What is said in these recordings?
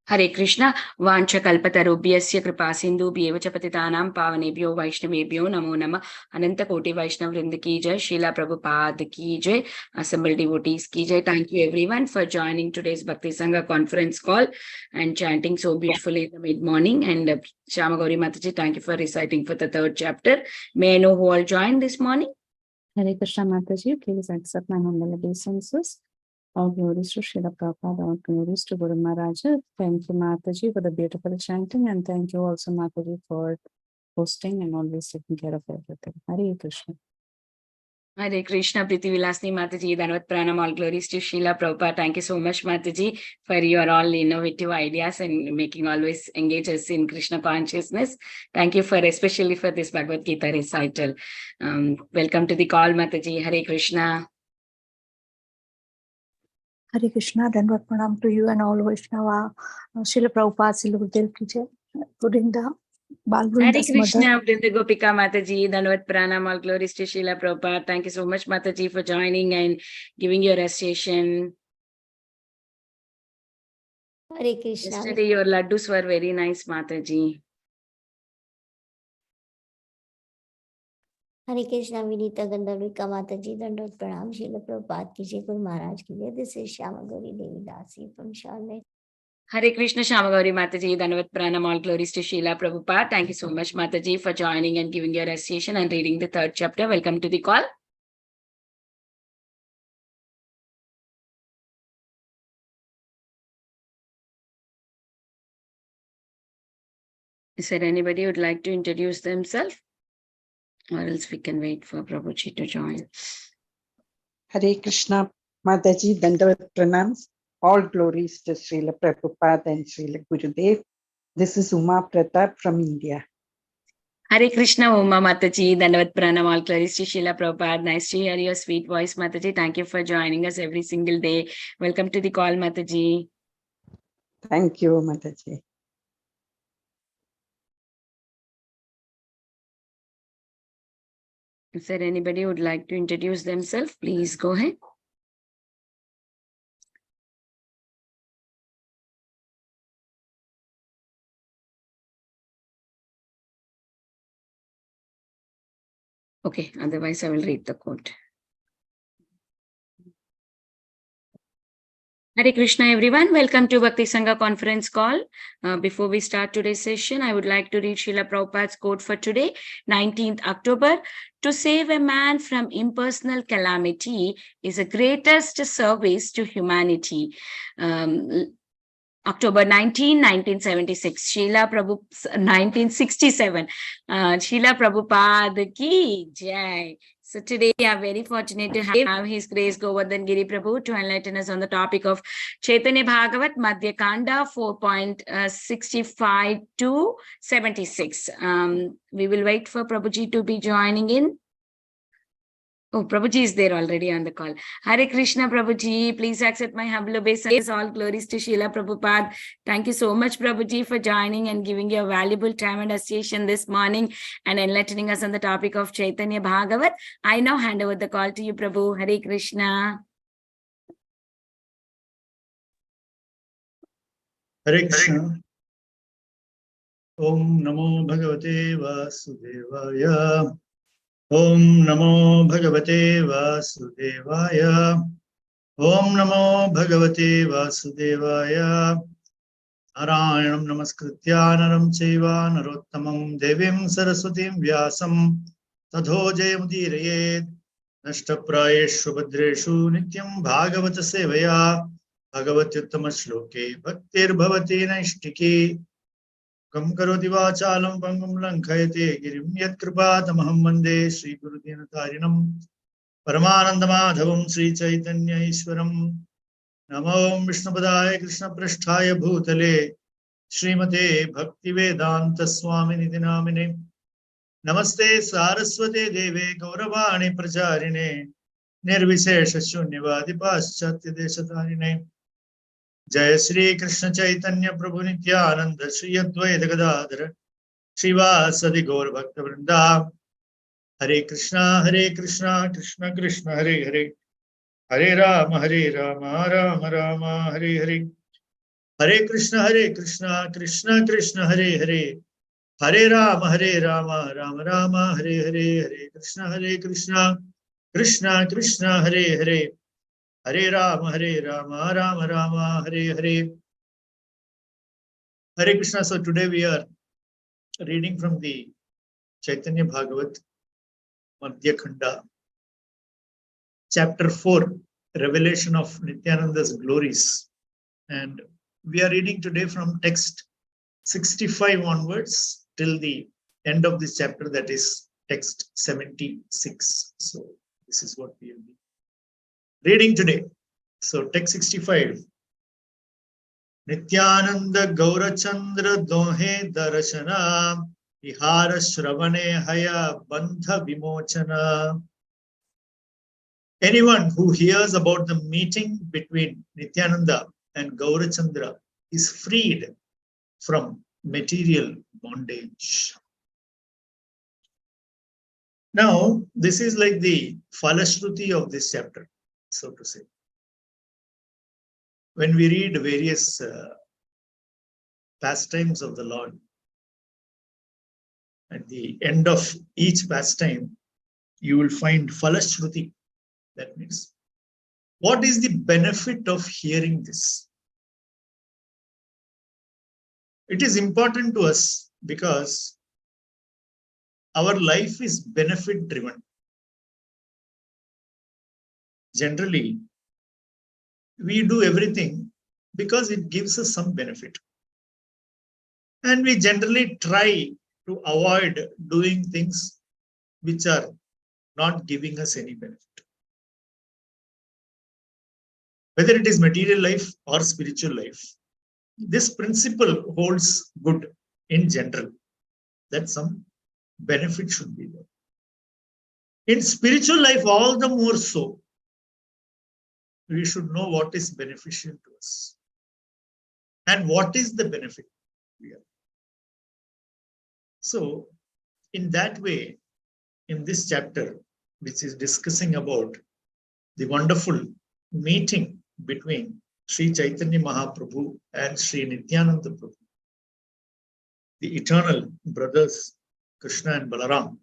Hare Krishna, Vancha Kalpatarubhyasya Kripa Sindhubhyev च पतितानां पावनेभ्यो वैष्णवेभ्यो नमो नमः. Ananta Koti Vaishnav Vrinda ki jai, Srila Prabhupada ki jai, assembled devotees ki jai. Thank you everyone for joining today's Bhakti Sangha conference call and chanting so beautifully in the mid-morning. And Shyama Gauri Mataji, thank you for reciting for the third chapter. May I know who all joined this morning? Hare Krishna Mataji, please accept my humble obeisances. All glories to Srila Prabhupada, all glories to Guru Maharaja. Thank you, Mataji, for the beautiful chanting, and thank you also, Mataji, for hosting and always taking care of everything. Hare Krishna. Hare Krishna, Priti Vilasni Mataji, Dhanvat Pranam, all glories to Srila Prabhupada. Thank you so much, Mataji, for your all innovative ideas and making always engage us in Krishna consciousness. Thank you for especially for this Bhagavad Gita recital. Welcome to the call, Mataji. Hare Krishna. Hare Krishna, Dhanvat Pranam to you and all Vaishnava, Srila Prabhupada, Srila Gurudev ki jai, Govinda, Bal Hare Vrinda's Krishna, mother. Vrinda Gopika Mataji, Dhanvat Pranam, all glories to Srila Prabhupada. Thank you so much, Mataji, for joining and giving your recitation. Hare Krishna. Yesterday, your laddus were very nice, Mataji. Hare Krishna, Vinita Gandharvika Mataji, Dandot Pranam, Srila Prabhupada ki jai, Guru Maharaj ki jai. This is Shyama Gauri Devi Dasi from Charlotte. Hare Krishna, Shyama Gauri Mataji, Dhanvat Pranam, all glories to Srila Prabhupada. Thank you so much, Mataji, for joining and giving your recitation and reading the third chapter. Welcome to the call. Is there anybody who would like to introduce themselves? Or else we can wait for Prabhuji to join. Hare Krishna, Mataji, Dandavat Pranams. All glories to Srila Prabhupada and Srila Gurudev. This is Uma Pratap from India. Hare Krishna, Uma Mataji, Dhanvat Pranam, all glories to Srila Prabhupada. Nice to hear your sweet voice, Mataji. Thank you for joining us every single day. Welcome to the call, Mataji. Thank you, Mataji. Is there anybody who would like to introduce themselves? Please go ahead. Okay, otherwise I will read the quote. Hare Krishna, everyone. Welcome to Bhakti Sangha conference call. Before we start today's session, I would like to read Srila Prabhupada's quote for today, 19th October. To save a man from impersonal calamity is the greatest service to humanity. October 19, 1976, Srila Prabhu, 1967, Srila Prabhupada ki jai. So today we are very fortunate to have His Grace Govardhan Giri Prabhu to enlighten us on the topic of Caitanya Bhagavat, Madhya khanda 4.65 to 76. We will wait for Prabhuji to be joining in. Oh, Prabhuji is there already on the call. Hare Krishna, Prabhuji. Please accept my humble obeisance. All glories to Srila Prabhupada. Thank you so much, Prabhuji, for joining and giving your valuable time and association this morning and enlightening us on the topic of Caitanya Bhagavat. I now hand over the call to you, Prabhu. Hare Krishna. Hare Krishna. Om Namo Bhagavate Vasudevaya. Om Namo Bhagavate Vasudevaya. Om Namo Bhagavate Vasudevaya. Narayanam Namaskritya Naram Chaiva Narottamam Devim Saraswatim Vyasam Tadho Jayamudiraye Nashtaprayeshu Bhadreshu Nityam Bhagavata Sevaya Bhagavatyuttama Shloke Bhaktir Bhavati Naishtiki Kam karoti vachalam pangam lankhayate girim yat kripatamaham vande Sri Guru Dinatarinam Paramanandamadhavam Sri Caitanya Ishwaram Namo Vishnupadaya Krishna Prasthaya Bhutale Srimate Bhakti Vedanta Swami Nidhi Namine Namaste Saraswate Deve Gauravani Pracharine Nirvishesha Shunyavadi Paschatya Deshatarine Jai Sri Krishna Chaitanya Prabhu Nityananda Sri Advaita Gadadhara Srivasadi Gaur Bhakta Vrinda Hare Krishna Krishna Krishna Hare Hare Hare Rama Rama Rama Hare Hare Hare Krishna, Krishna Krishna, Hare Hare, Hare Rama, Rama Rama, Hare Hare, Hare Krishna, Krishna Krishna, Hare Hare, Hare Rama, Rama Rama, Hare Hare. Hare Krishna. So today we are reading from the Caitanya Bhagavat, Madhya khanda, chapter 4, Revelation of Nityananda's glories. And we are reading today from text 65 onwards till the end of this chapter, that is text 76. So this is what we will be reading today. So text 65. Nityananda Gaurachandra Dohe Darashana Vihara Shravane Haya Bandha Vimochana. Anyone who hears about the meeting between Nityananda and Gaurachandra is freed from material bondage. Now, this is like the Falashruti of this chapter, so to say. When we read various pastimes of the Lord, at the end of each pastime, you will find Falashruti. That means, what is the benefit of hearing this? It is important to us because our life is benefit driven. Generally, we do everything because it gives us some benefit. And we generally try to avoid doing things which are not giving us any benefit. Whether it is material life or spiritual life, this principle holds good in general, that some benefit should be there. In spiritual life, all the more so, we should know what is beneficial to us and what is the benefit here. So, in that way, in this chapter, which is discussing about the wonderful meeting between Sri Chaitanya Mahaprabhu and Sri Nityananda Prabhu, the eternal brothers Krishna and Balaram,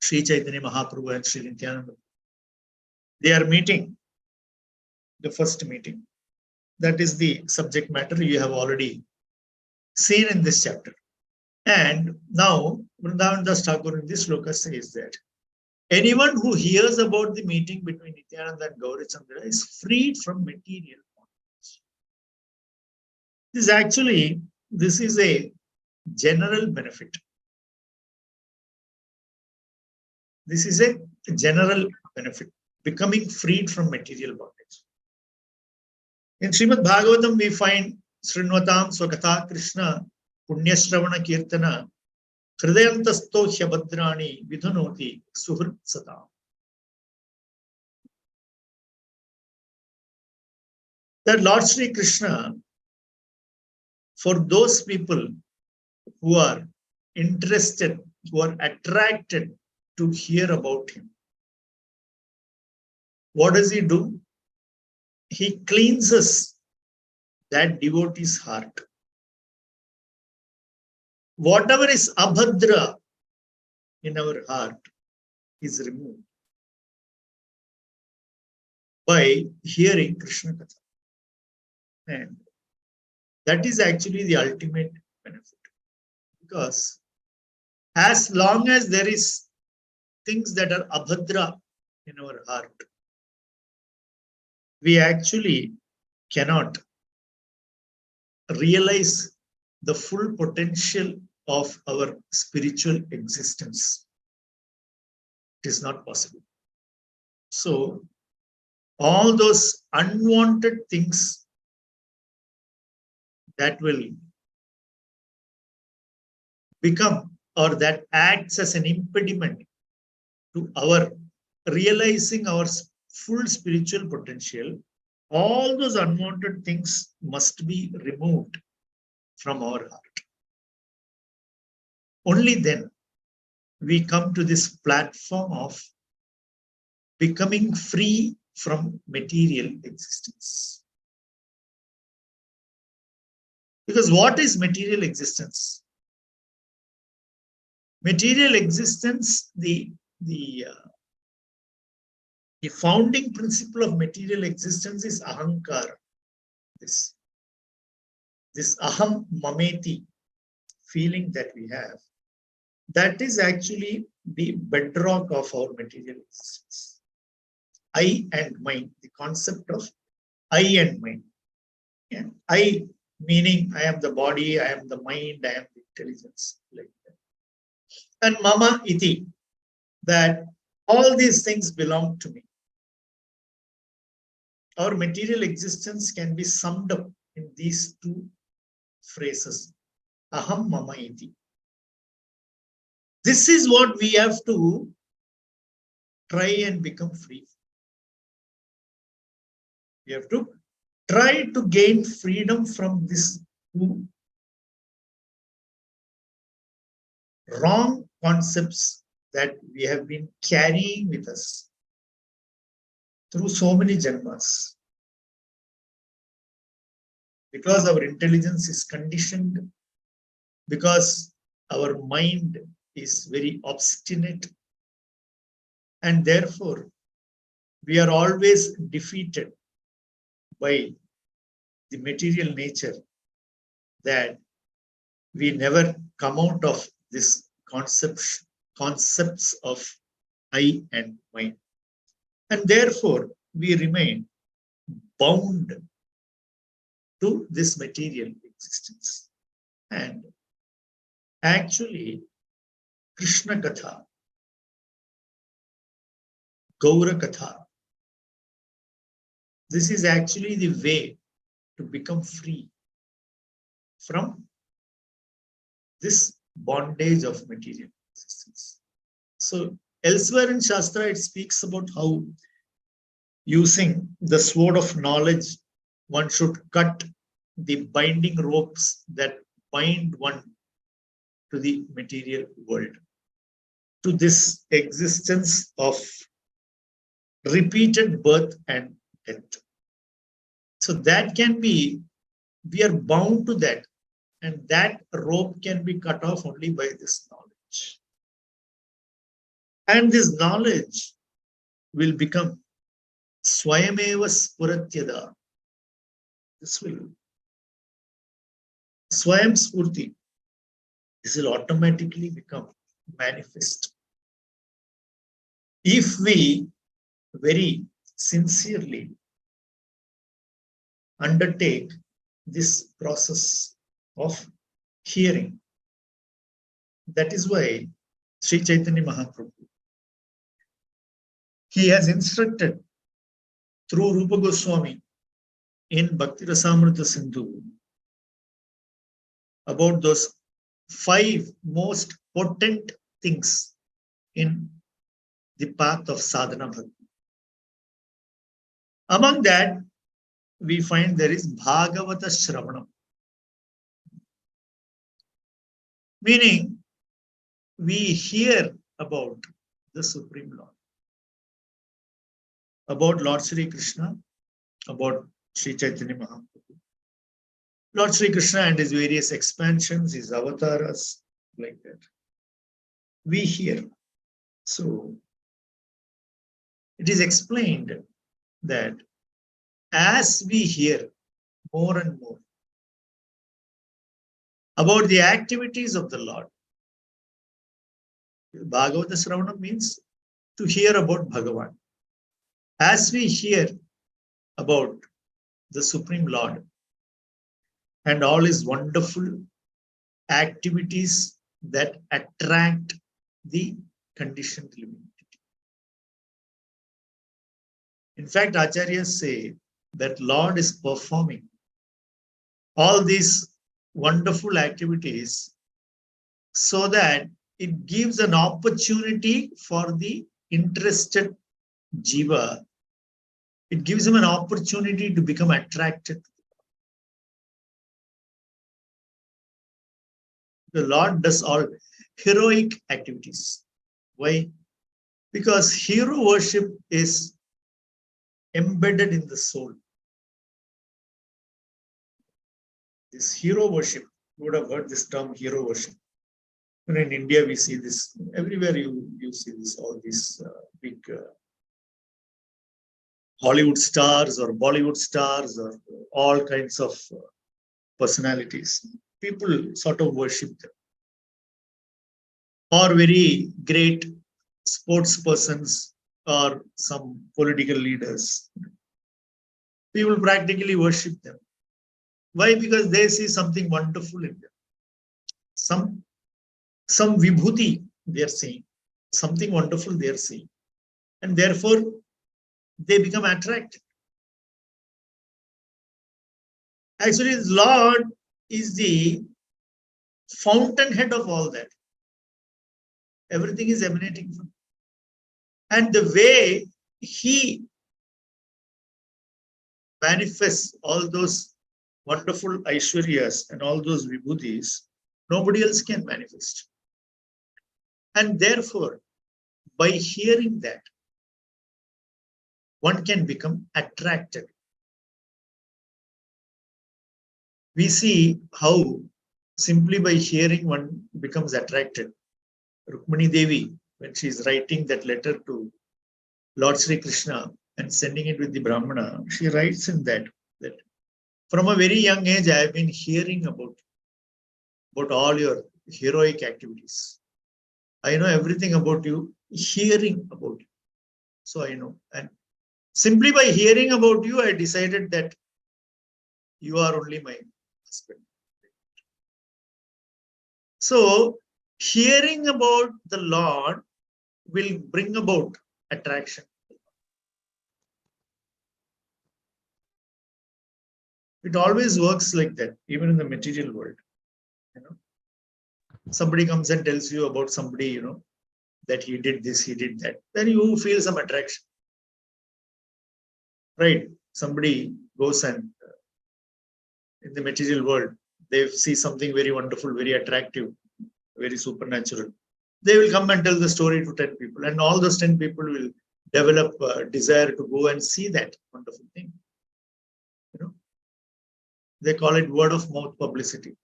Sri Chaitanya Mahaprabhu and Sri Nityananda, they are meeting, the first meeting. That is the subject matter you have already seen in this chapter. And now, Vrindavan Das Thakur in this sloka says that anyone who hears about the meeting between Nityananda and Gaurachandra is freed from material bondage. This is a general benefit. This is a general benefit, becoming freed from material bondage. In Srimad Bhagavatam, we find Srinvatam Swakatha Krishna Punyashravana Kirtana Hridayantasto Hyabhadrani Vidhunoti Suhrit Satam. That Lord Sri Krishna, for those people who are interested, who are attracted to hear about him, what does he do? He cleanses that devotee's heart. Whatever is abhadra in our heart is removed by hearing Krishna Katha. And that is actually the ultimate benefit. Because as long as there is things that are abhadra in our heart, we actually cannot realize the full potential of our spiritual existence. It is not possible. So, all those unwanted things that will become or that acts as an impediment to our realizing our full spiritual potential, all those unwanted things must be removed from our heart. Only then we come to this platform of becoming free from material existence. Because what is material existence? Material existence, the founding principle of material existence is ahankara. This aham mameti feeling that we have, that is actually the bedrock of our material existence. I and mine, the concept of I and mine. And I meaning I am the body, I am the mind, I am the intelligence, like that. And mama iti, that all these things belong to me. Our material existence can be summed up in these two phrases, aham mama iti. This is what we have to try and become free. We have to try to gain freedom from this two wrong concepts that we have been carrying with us through so many janmas. Because our intelligence is conditioned, because our mind is very obstinate, and therefore we are always defeated by the material nature, that we never come out of this concepts of I and mine. And therefore we remain bound to this material existence. And actually, Krishna Katha, Gaura Katha, this is actually the way to become free from this bondage of material existence. So elsewhere in Shastra, it speaks about how using the sword of knowledge, one should cut the binding ropes that bind one to the material world, to this existence of repeated birth and death. So that can be, we are bound to that, and that rope can be cut off only by this knowledge. And this knowledge will become Swayameva Spuratyada. This will Swayam Spurti. This will automatically become manifest. If we very sincerely undertake this process of hearing. That is why Sri Caitanya Mahaprabhu, he has instructed through Rupa Goswami in Bhakti Rasamrita Sindhu about those 5 most potent things in the path of sadhana bhakti. Among that, we find there is Bhagavata Shravanam, meaning we hear about the Supreme Lord, about Lord Sri Krishna, about Sri Chaitanya Mahaprabhu, Lord Sri Krishna and his various expansions, his avatars, like that. We hear. So it is explained that as we hear more and more about the activities of the Lord, Bhagavata Sravanam means to hear about Bhagavan. As we hear about the Supreme Lord and all his wonderful activities that attract the conditioned living entity. In fact, Acharyas say that Lord is performing all these wonderful activities so that it gives an opportunity for the interested jiva. It gives him an opportunity to become attracted. The Lord does all heroic activities. Why? Because hero worship is embedded in the soul. This hero worship, you would have heard this term hero worship. And in India, we see this everywhere. You see this, all these big Hollywood stars or Bollywood stars or all kinds of personalities. People sort of worship them. Or very great sports persons or some political leaders. People practically worship them. Why? Because they see something wonderful in them. Some vibhuti they are seeing, something wonderful they are seeing. And therefore, they become attracted. Actually, the Lord is the fountainhead of all that. Everything is emanating from him. And the way he manifests all those wonderful Aishwaryas and all those vibhutis, nobody else can manifest. And therefore, by hearing that, one can become attracted. We see how simply by hearing one becomes attracted. Rukmani Devi, when she is writing that letter to Lord Sri Krishna and sending it with the Brahmana, she writes in that from a very young age, I have been hearing about all your heroic activities. I know everything about you, hearing about you. So I know. And simply by hearing about you, I decided that you are only my husband. So hearing about the Lord will bring about attraction. It always works like that, even in the material world. Somebody comes and tells you about somebody, that he did this, he did that. Then you feel some attraction. Right? Somebody goes and in the material world, they see something very wonderful, very attractive, very supernatural. They will come and tell the story to 10 people, and all those 10 people will develop a desire to go and see that wonderful thing. They call it word of mouth publicity.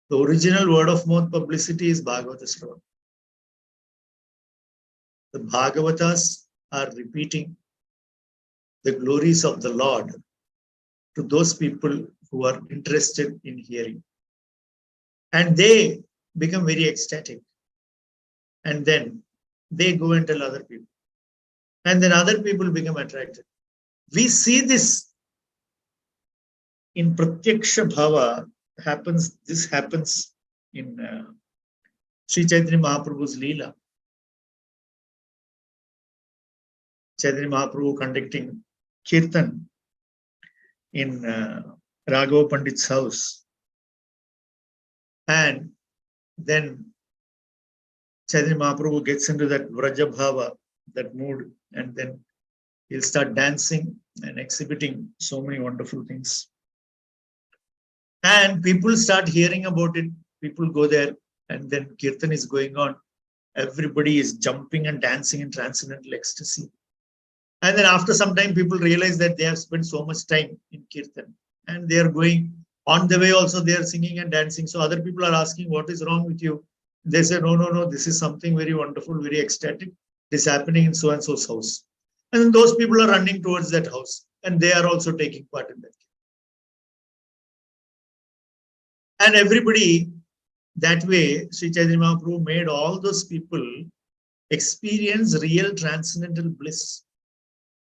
The original word of mouth publicity is Bhagavata Shravan. The Bhagavatas are repeating the glories of the Lord to those people who are interested in hearing. And they become very ecstatic. And then they go and tell other people. And then other people become attracted. We see this in Pratyaksha Bhava. This happens in Sri Chaitanya Mahaprabhu's Leela. Chaitanya Mahaprabhu conducting Kirtan in Raghav Pandit's house. And then Chaitanya Mahaprabhu gets into that Vraja Bhava, that mood, and then he'll start dancing and exhibiting so many wonderful things. And people start hearing about it. People go there, and then Kirtan is going on. Everybody is jumping and dancing in transcendental ecstasy. And then after some time, people realize that they have spent so much time in Kirtan. And they are going on the way also, they are singing and dancing. So other people are asking, what is wrong with you? They say, no, this is something very wonderful, very ecstatic. This is happening in so-and-so's house. And then those people are running towards that house. And they are also taking part in that. And everybody, that way, Sri Chaitanya Mahaprabhu made all those people experience real transcendental bliss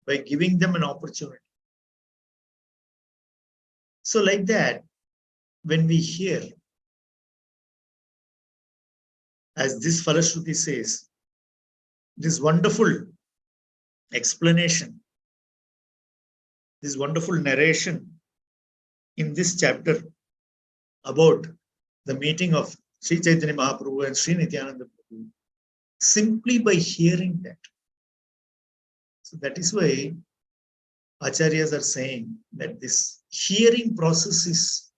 by giving them an opportunity. So like that, when we hear, as this Falashruti says, this wonderful explanation, this wonderful narration in this chapter about the meeting of Sri Chaitanya Mahaprabhu and Sri Nityananda Prabhu, simply by hearing that. So that is why Acharyas are saying that this hearing process is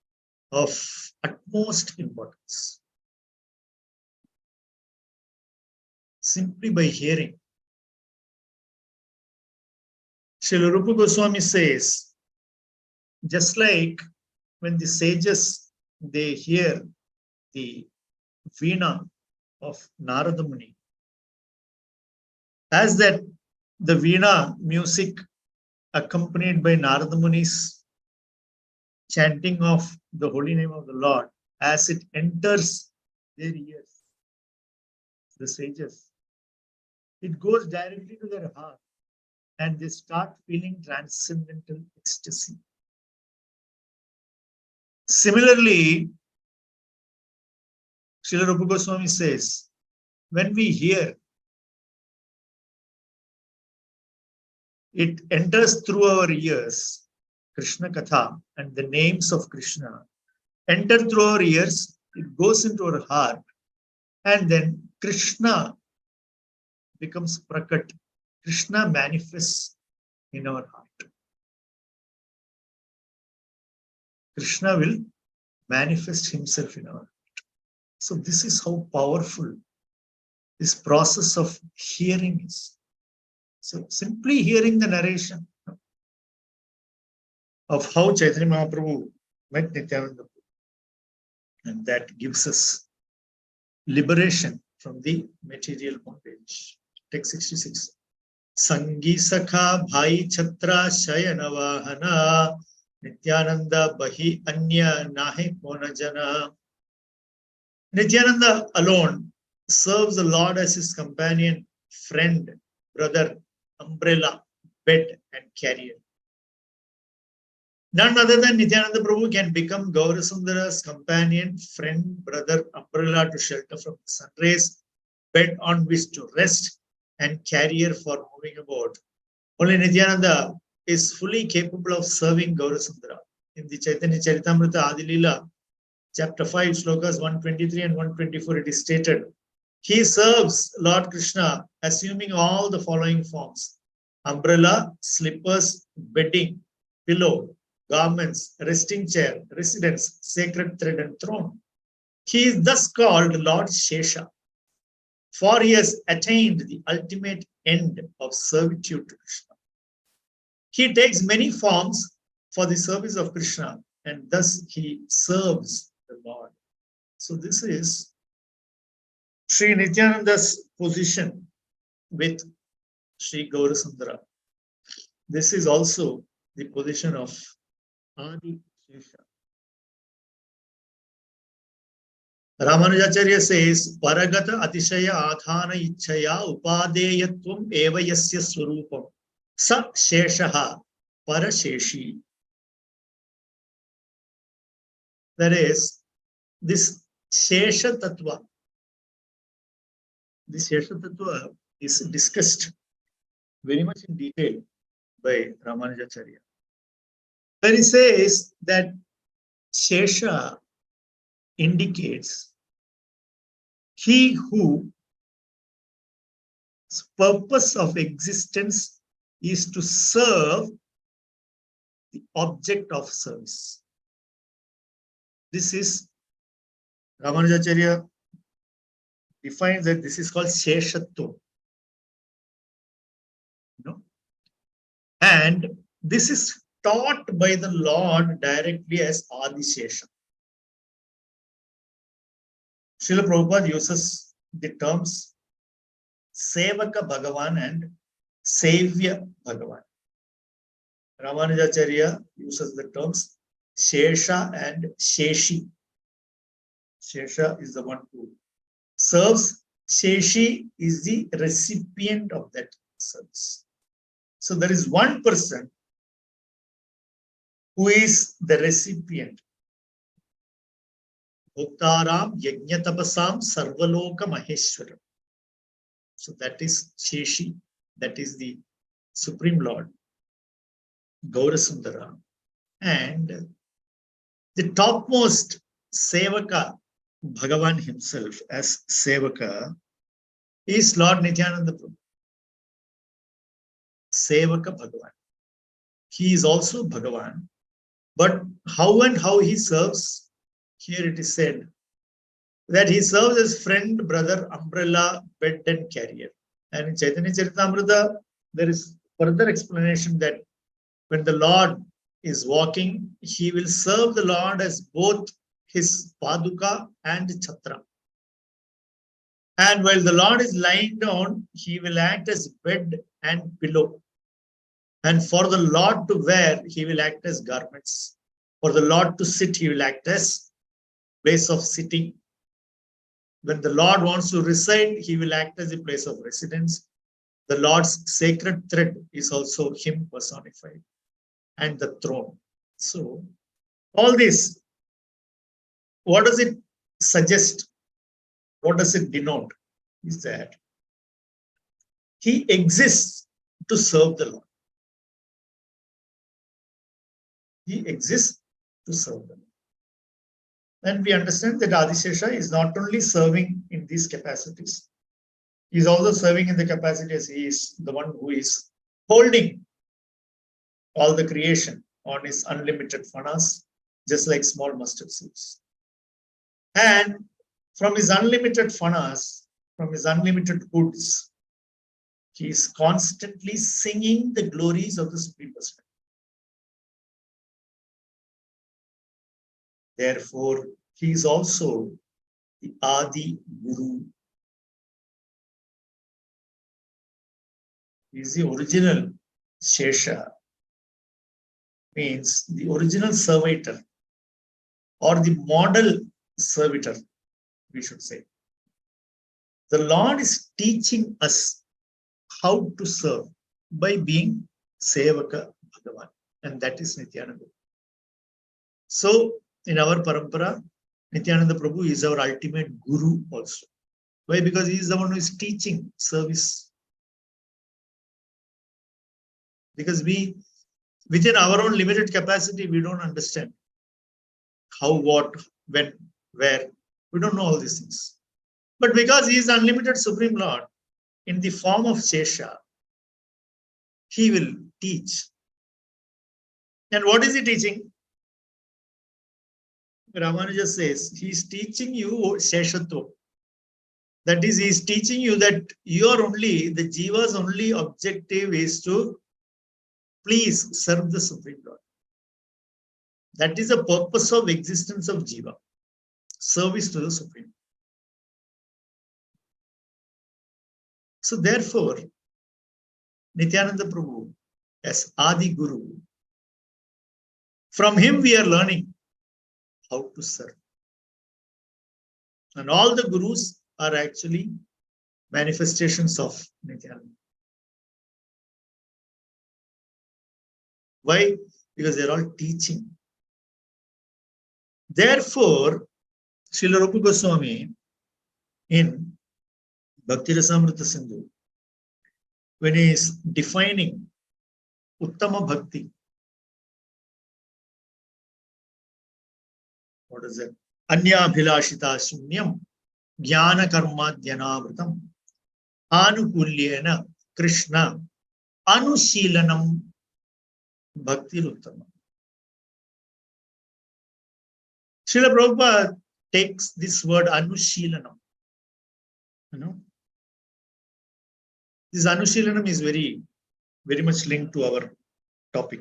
of utmost importance. Simply by hearing. Srila Rupa Goswami says, just like when the sages, they hear the veena of Narada Muni, as that the veena music accompanied by Narada Muni's chanting of the holy name of the Lord, as it enters their ears, the sages, it goes directly to their heart and they start feeling transcendental ecstasy. Similarly, Srila Rupa Goswami says, when we hear, it enters through our ears, Krishna Katha and the names of Krishna enter through our ears, it goes into our heart, and then Krishna becomes prakat. Krishna manifests in our heart. Krishna will manifest himself in our heart. So this is how powerful this process of hearing is. So simply hearing the narration of how Chaitanya Mahaprabhu met Nityananda, and that gives us liberation from the material bondage. Text 66. Sangi Sakha Bhai Chhatra Shayana Vahana Nityananda Bahi Anya Nahe Kona Jana. Nityananda alone serves the Lord as his companion, friend, brother, umbrella, bed, and carrier. None other than Nityananda Prabhu can become Gaurasundara's companion, friend, brother, umbrella to shelter from the sun rays, bed on which to rest, and carrier for moving about. Only Nityananda is fully capable of serving Gaurasundara. In the Chaitanya Charitamrita Adilila, chapter 5, slokas 123 and 124, it is stated, he serves Lord Krishna assuming all the following forms: umbrella, slippers, bedding, pillow, garments, resting chair, residence, sacred thread, and throne. He is thus called Lord Shesha, for he has attained the ultimate end of servitude to Krishna. He takes many forms for the service of Krishna, and thus he serves the Lord. So this is Sri Nityananda's position with Sri Gaurasundara. This is also the position of Adi Shesha. Ramanujacharya says, Paragata Atishaya Adhana Ichaya Upadeyatvam Eva Yasya Swarupam Sa Sheshaha Parasheshi. That is, this Shesha Tattva, this Shesha Tattva is discussed very much in detail by Ramanujacharya. When he says that Shesha indicates he whose purpose of existence is to serve the object of service. This is, Ramanujacharya defines that this is called Sheshatva. And this is taught by the Lord directly as Adi Shesha. Srila Prabhupada uses the terms Sevaka Bhagavan and Savior Bhagavan. Ramanujacharya uses the terms Shesha and Sheshi. Shesha is the one who serves. Sheshi is the recipient of that service. So there is one person who is the recipient. Bhoktaram Yajnatapasam Sarvaloka Maheshwaram. So that is Sheshi, that is the Supreme Lord, Gaurasundara. And the topmost Sevaka, Bhagavan himself as Sevaka, is Lord Nityananda Prabhu. Sevaka Bhagavan. He is also Bhagavan, but how and how he serves, here it is said that he serves as friend, brother, umbrella, bed, and carrier. And in Chaitanya Charitamrita, there is further explanation that when the Lord is walking, he will serve the Lord as both his paduka and chhatra. And while the Lord is lying down, he will act as bed and pillow. And for the Lord to wear, he will act as garments. For the Lord to sit, he will act as place of sitting. When the Lord wants to reside, he will act as a place of residence. The Lord's sacred thread is also him personified, and the throne. So, all this, what does it suggest? What does it denote? Is that he exists to serve the Lord. He exists to serve the Lord. And we understand that Adishesha is not only serving in these capacities, he is also serving in the capacity as he is the one who is holding all the creation on his unlimited fanas, just like small mustard seeds. And from his unlimited fanas, from his unlimited hoods, he is constantly singing the glories of the Supreme Personality. Therefore, he is also the Adi Guru. He is the original Shesha, means the original servitor or the model servitor, we should say. The Lord is teaching us how to serve by being Sevaka Bhagavan, and that is Nityananda. So, in our parampara, Nityananda Prabhu is our ultimate guru also. Why? Because he is the one who is teaching service. Because we, within our own limited capacity, we don't understand how, what, when, where. We don't know all these things. But because he is unlimited Supreme Lord, in the form of Shesha, he will teach. And what is he teaching? Ramanuja says, he is teaching you Sheshatva. That is, he is teaching you that your only, the Jiva's only objective is to please serve the Supreme Lord. That is the purpose of existence of Jiva. Service to the Supreme. So therefore, Nityananda Prabhu as Adi Guru, from him we are learning how to serve. And all the Gurus are actually manifestations of Nityananda. Why? Because they're all teaching. Therefore, Srila Rupa Goswami in Bhakti Rasamrita Sindhu, when he is defining Uttama Bhakti, what is it? Anya Bhilashita Shunyam Jnana Karma Dhyanavritam Anukulyena Krishna Anushilanam Bhakti Uttama. Srila Prabhupada takes this word Anushilanam. You know, this Anushilanam is very much linked to our topic.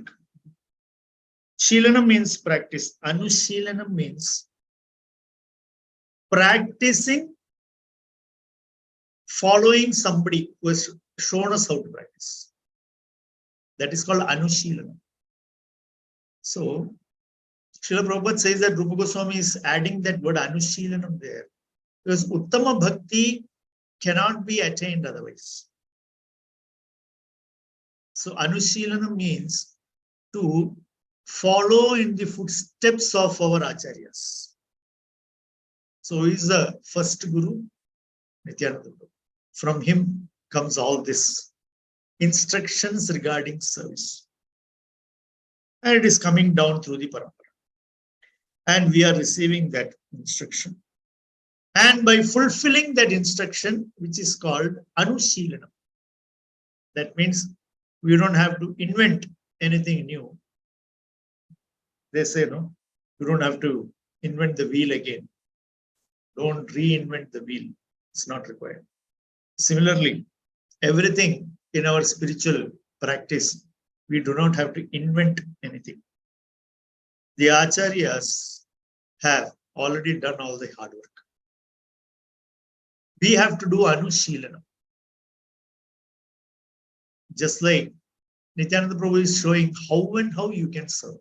Shilanam means practice. Anushilanam means practicing, following somebody who has shown us how to practice. That is called Anushilanam. So, Srila Prabhupada says that Rupa Goswami is adding that word Anushilanam there, because Uttama Bhakti cannot be attained otherwise. So Anushilanam means to follow in the footsteps of our Acharyas. So who is the first Guru? Nityananda Prabhu. From him comes all this instructions regarding service. And it is coming down through the parampara. And we are receiving that instruction. And by fulfilling that instruction, which is called Anushilanam, that means we don't have to invent anything new. They say, no, you don't have to invent the wheel again. Don't reinvent the wheel. It's not required. Similarly, everything in our spiritual practice, we do not have to invent anything. The Acharyas have already done all the hard work. We have to do Anushilana. Just like Nityananda Prabhu is showing how and how you can serve.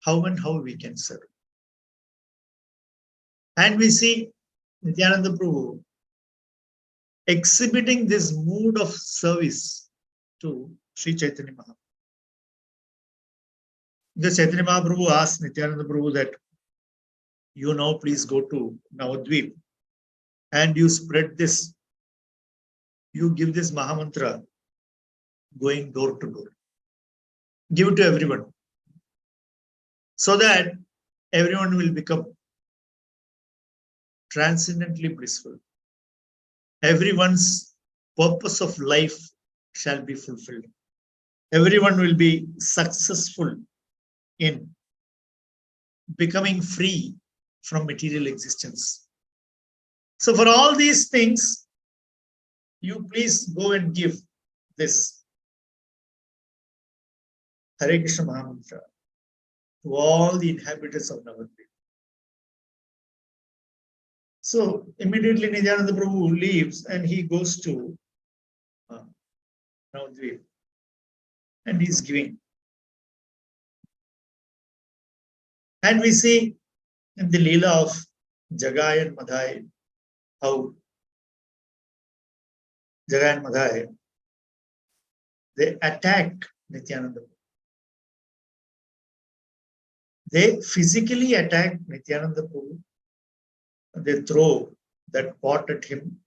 How and how we can serve. And we see Nityananda Prabhu exhibiting this mood of service to Sri Chaitanya Mahaprabhu. The Chaitanya Mahaprabhu asked Nityananda Prabhu that you now please go to Navadvip and you spread this, you give this Mahamantra going door to door. Give it to everyone so that everyone will become transcendently blissful. Everyone's purpose of life shall be fulfilled. Everyone will be successful in becoming free from material existence. So for all these things, you please go and give this Hare Krishna Mahamantra to all the inhabitants of Navadvip. So immediately Nityananda Prabhu leaves and he goes to Navadvip and he's giving. And we see in the Leela of Jagai and Madhya how Jagai and Madhya, they attack Nityananda. They physically attack Nityananda Prabhu. They throw that pot at him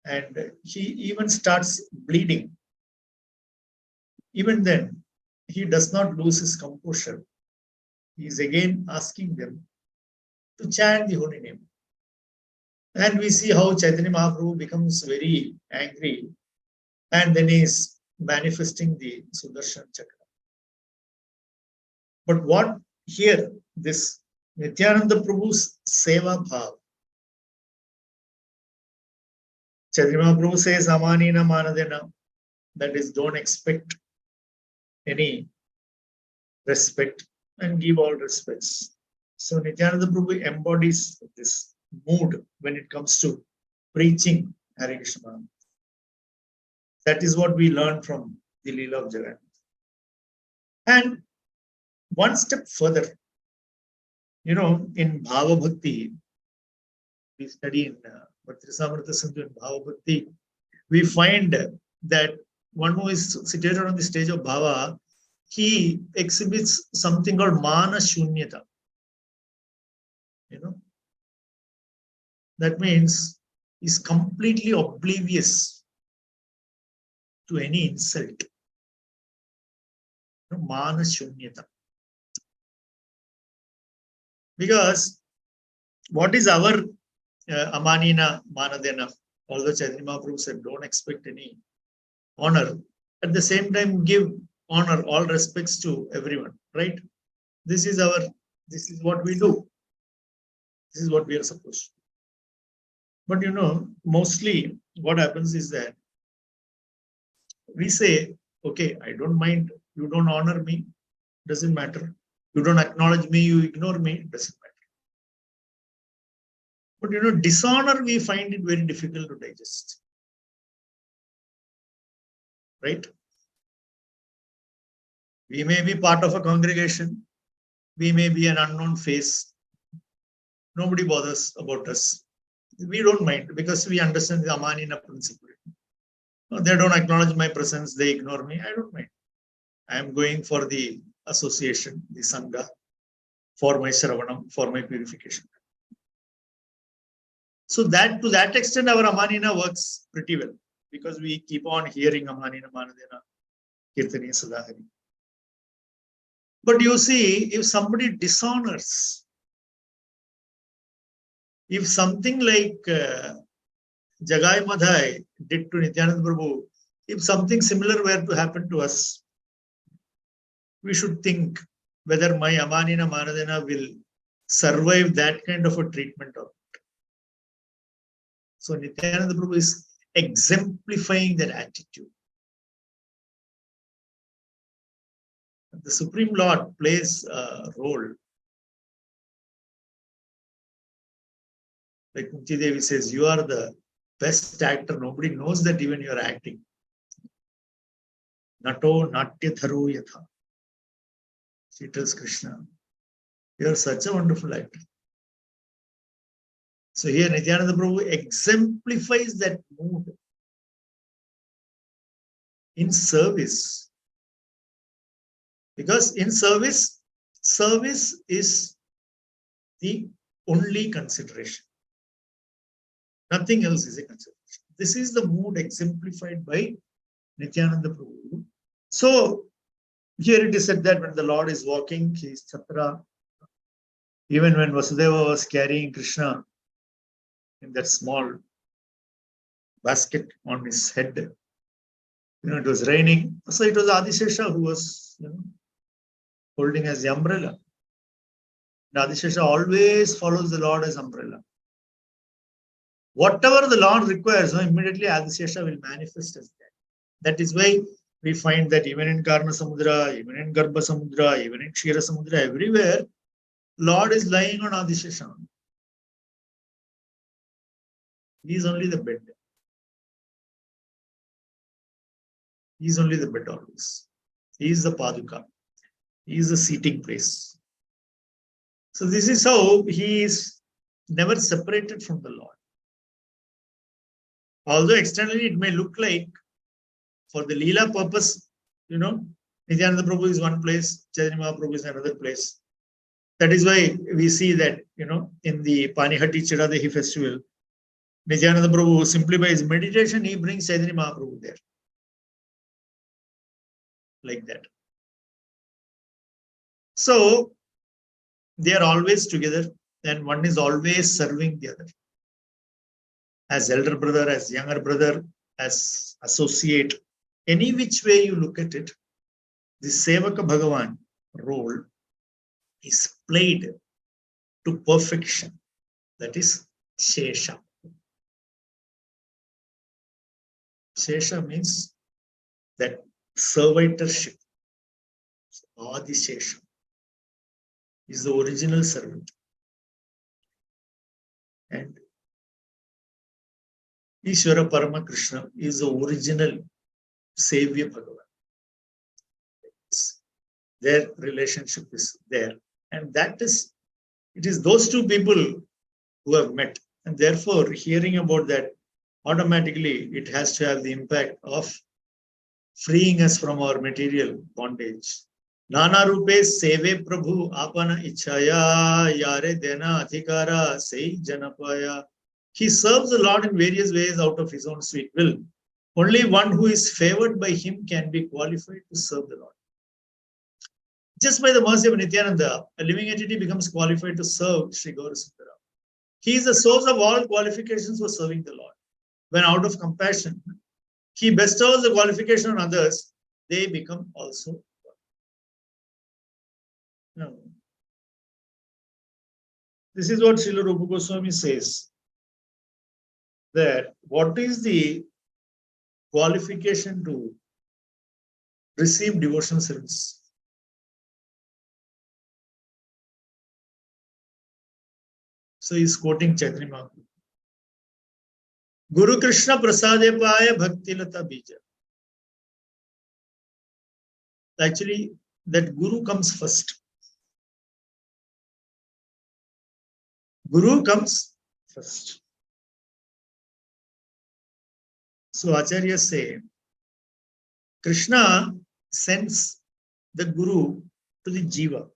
and he even starts bleeding. Even then, he does not lose his composure. He is again asking them to chant the holy name. And we see how Chaitanya Mahaprabhu becomes very angry and then he is manifesting the Sudarshan Chakra. But what here, this Nityananda Prabhu's Seva Bhav, Chaitanya Mahaprabhu says, Amanina Manadena, that is, don't expect any respect and give all respects. So Nityananda Prabhu embodies this mood when it comes to preaching Hare Krishna. That is what we learn from the Leela of Jagai. And one step further, in Bhava Bhakti, we study in Bhaktirasamrita Sindhu in Bhava Bhakti, we find that one who is situated on the stage of Bhava, he exhibits something called Mana Shunyata. That means he's completely oblivious to any insult. Mana Shunyata. Because what is our Amanina Manadena? Although Chaitanya Mahaprabhu said, don't expect any honor. At the same time, give honor, all respects to everyone, right? This is what we do. This is what we are supposed to do. But mostly what happens is that we say, okay, I don't mind, you don't honor me, doesn't matter. You don't acknowledge me, you ignore me, doesn't matter. But dishonor, we find it very difficult to digest. Right? We may be part of a congregation. We may be an unknown face. Nobody bothers about us. We don't mind because we understand the Amanina principle. They don't acknowledge my presence. They ignore me. I don't mind. I am going for the association, the Sangha, for my Shravanam, for my purification. So that to that extent, our Amanina works pretty well because we keep on hearing Amanina Manadena, Kirtani Sadahari. But you see, if somebody dishonors, if something like Jagai Madhya did to Nityananda Prabhu, if something similar were to happen to us, we should think whether my Amanina Manadena will survive that kind of a treatment or not. So Nityananda Prabhu is exemplifying that attitude. the Supreme Lord plays a role. Like Kunti Devi says, you are the best actor. Nobody knows that even you are acting. Nato natya tharu yatha. She tells Krishna, you are such a wonderful actor. So here Nityananda Prabhu exemplifies that mood in service. Because in service is the only consideration. Nothing else is a consideration. This is the mood exemplified by Nityananda Prabhu. So here it is said that when the Lord is walking, he is chatra. Even when Vasudeva was carrying Krishna in that small basket on his head, it was raining. So it was Adishesha who was holding as the umbrella. And Adishesha always follows the Lord as umbrella. Whatever the Lord requires, immediately Adishesha will manifest as that. That is why we find that even in Karna Samudra, even in Garbha Samudra, even in Kshira Samudra, everywhere, Lord is lying on Adishesha. He is only the bed. He is only the bed always. He is the Paduka. He is the seating place. So this is how he is never separated from the Lord. Although externally it may look like for the Leela purpose, Nityananda Prabhu is one place, Chaitanya Mahaprabhu is another place. That is why we see that, in the Panihati Chiradehi festival, Nityananda Prabhu, simply by his meditation, he brings Chaitanya Mahaprabhu there. Like that. So, they are always together and one is always serving the other. As elder brother, as younger brother, as associate, any which way you look at it, the Sevaka Bhagavan role is played to perfection. That is Shesha. Shesha means that servitorship. Adi Shesha is the original servant. And Ishvara Parama Krishna is the original Savior Bhagavan. Their relationship is there. And it is those two people who have met. And therefore, hearing about that, automatically it has to have the impact of freeing us from our material bondage. Nana rupe seve prabhu apana ichaya yare dena adhikara sei janapaya. He serves the Lord in various ways out of his own sweet will. Only one who is favored by him can be qualified to serve the Lord. Just by the mercy of Nityananda, a living entity becomes qualified to serve Sri Gaurasundara. He is the source of all qualifications for serving the Lord. When out of compassion, he bestows the qualification on others, they become also. No. This is what Srila Rupa Goswami says, that what is the qualification to receive devotional service? So he's quoting Chaitanya Mahaprabhu. Guru Krishna Prasade Paya Bhakti Lata Bija. Actually, that Guru comes first. Guru comes first. So Acharyas say, Krishna sends the Guru to the Jiva.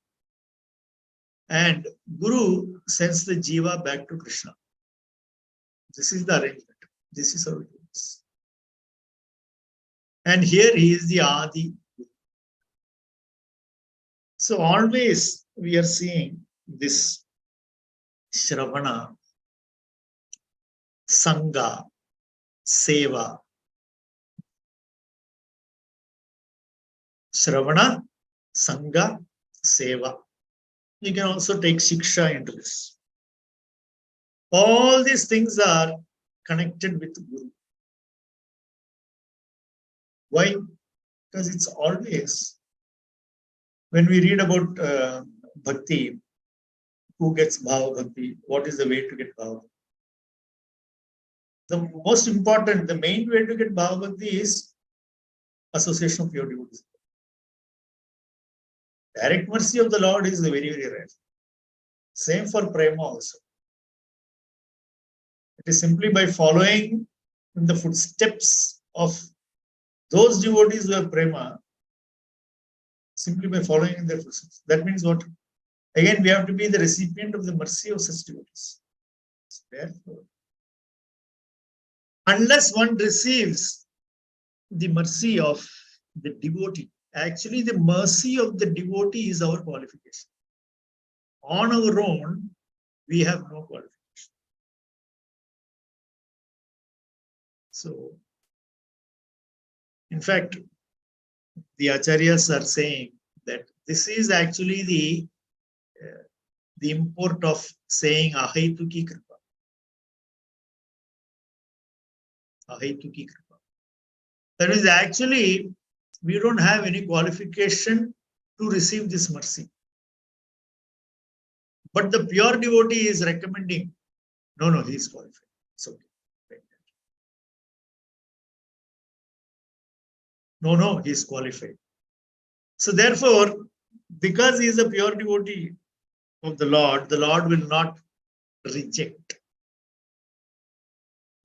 And Guru sends the Jiva back to Krishna. This is the arrangement. This is how it works. And here he is the Adi. So always we are seeing this Shravana, Sangha, Seva. Shravana, Sangha, Seva. You can also take Shiksha into this. All these things are connected with Guru. Why? Because it's always when we read about bhakti, who gets bhava bhakti, what is the way to get bhava? The most important, the main way to get bhava bhakti is association of pure devotees. Direct mercy of the Lord is very, very rare. Same for prema also. It is simply by following in the footsteps of those devotees who are prema, simply by following in their footsteps. That means what? Again, we have to be the recipient of the mercy of such devotees. Therefore, unless one receives the mercy of the devotee, actually the mercy of the devotee is our qualification. On our own, we have no qualification. So, in fact, the acharyas are saying that this is actually the import of saying ahaituki kripa. Ahaituki kripa. That is actually, we don't have any qualification to receive this mercy. But the pure devotee is recommending, no, he is qualified. It's okay. No, he is qualified. So therefore, because he is a pure devotee of the Lord will not reject.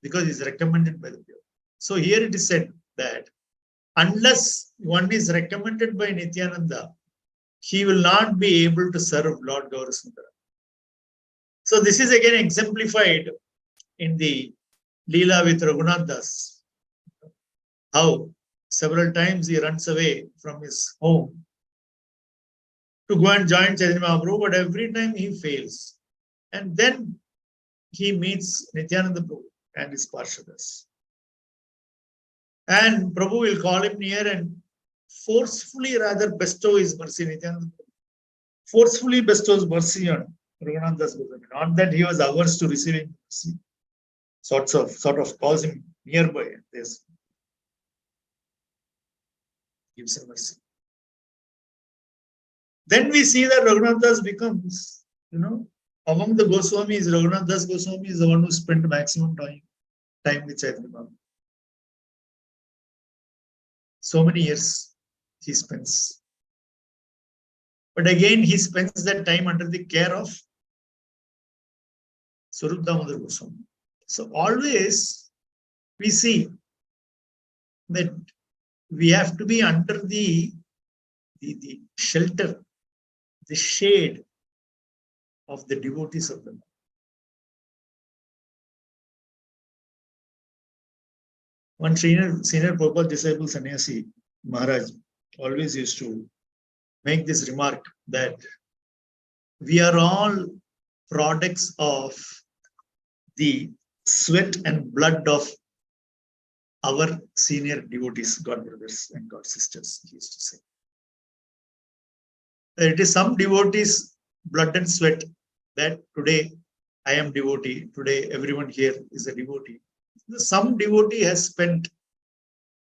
Because he is recommended by the pure. So here it is said that unless one is recommended by Nityananda, he will not be able to serve Lord Gaurasundara. So this is again exemplified in the Leela with Raghunath Das. How several times he runs away from his home to go and join Chaitanya Mahaprabhu, but every time he fails. And then he meets Nityananda Prabhu and his Parshadas. And Prabhu will call him near and forcefully rather bestow his mercy. Nityananda Prabhu forcefully bestows mercy on Raghunath Das Goswami. Not that he was averse to receiving mercy. Sort of calls him nearby and this gives him mercy. Then we see that Raghunath Das becomes, among the Goswamis, Raghunath Das Goswami is the one who spent maximum time with Chaitanya Mahaprabhu. So many years he spends. But again, he spends that time under the care of Swarup Damodar Goswami. So always we see that we have to be under the shelter, the shade of the devotees of the Lord. One senior Prabhupada disciple, Sannyasi Maharaj, always used to make this remark that we are all products of the sweat and blood of our senior devotees, God brothers and God sisters, he used to say. It is some devotees' blood and sweat that today I am devotee, today everyone here is a devotee. Some devotee has spent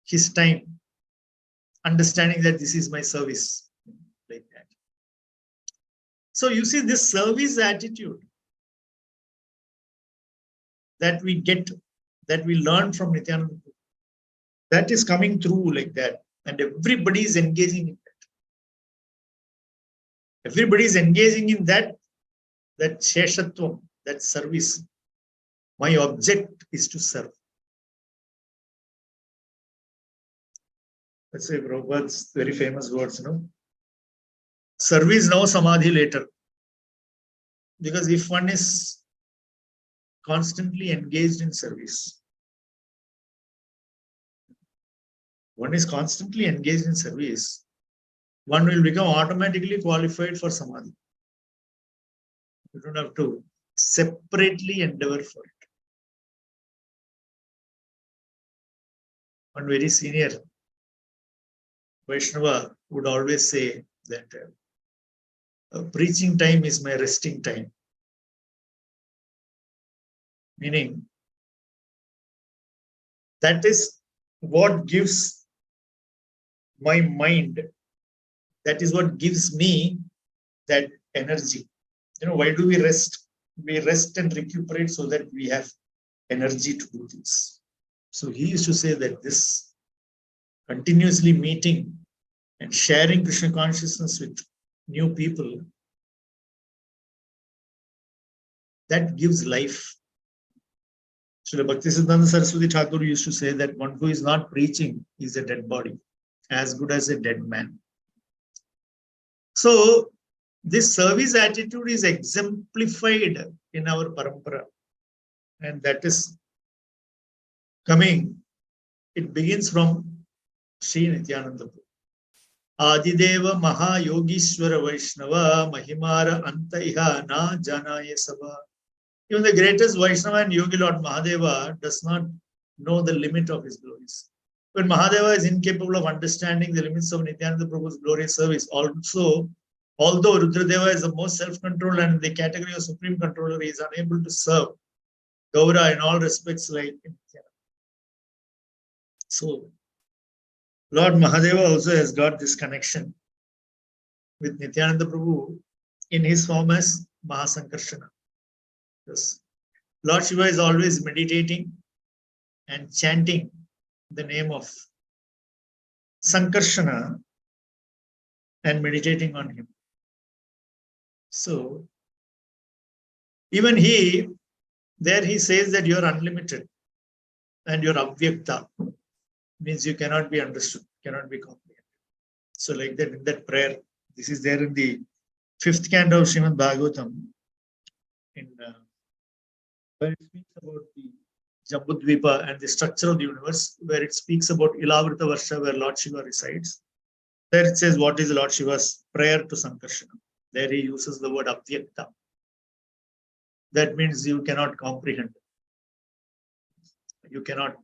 his time understanding that this is my service, like that. So you see this service attitude that we get, that we learn from Nityananda, that is coming through like that, and everybody is engaging in that. Everybody is engaging in that sheshatvam, that service. My object is to serve. Let's say Prabhupada's very famous words, Service now, samadhi later. Because if one is constantly engaged in service, one will become automatically qualified for samadhi. You don't have to separately endeavor for it. One very senior Vaishnava would always say that preaching time is my resting time. Meaning, that is what gives my mind That is what gives me that energy. Why do we rest? We rest and recuperate so that we have energy to do things. So he used to say that this continuously meeting and sharing Krishna consciousness with new people, that gives life. Srila Bhaktisiddhanta Saraswati Thakur used to say that one who is not preaching is a dead body, as good as a dead man. So this service attitude is exemplified in our parampara, and that is coming. It begins from Sri Nityananda Prabhu. Adideva Maha Yogishwara Vaishnava Mahimara Anta Iha Na Janaya Sabha. Even the greatest Vaishnava and Yogi Lord Mahadeva does not know the limit of his glories. When Mahadeva is incapable of understanding the limits of Nityananda Prabhu's glorious service, also, although Rudradeva is the most self-controlled and in the category of supreme controller, he is unable to serve Gaura in all respects like Nityananda. So, Lord Mahadeva also has got this connection with Nityananda Prabhu in his form as Mahasankarshana. Yes. Lord Shiva is always meditating and chanting the name of Sankarshana and meditating on him. So, even he says that you are unlimited and you are avyakta, means you cannot be understood, cannot be comprehended. So, like that, in that prayer, this is there in the 5th canto of Srimad Bhagavatam, in where it speaks about the Jambudvipa and the structure of the universe, where it speaks about Ilavrita Varsha, where Lord Shiva resides. There it says what is Lord Shiva's prayer to Sankarshana. There he uses the word avyakta. That means you cannot comprehend. You cannot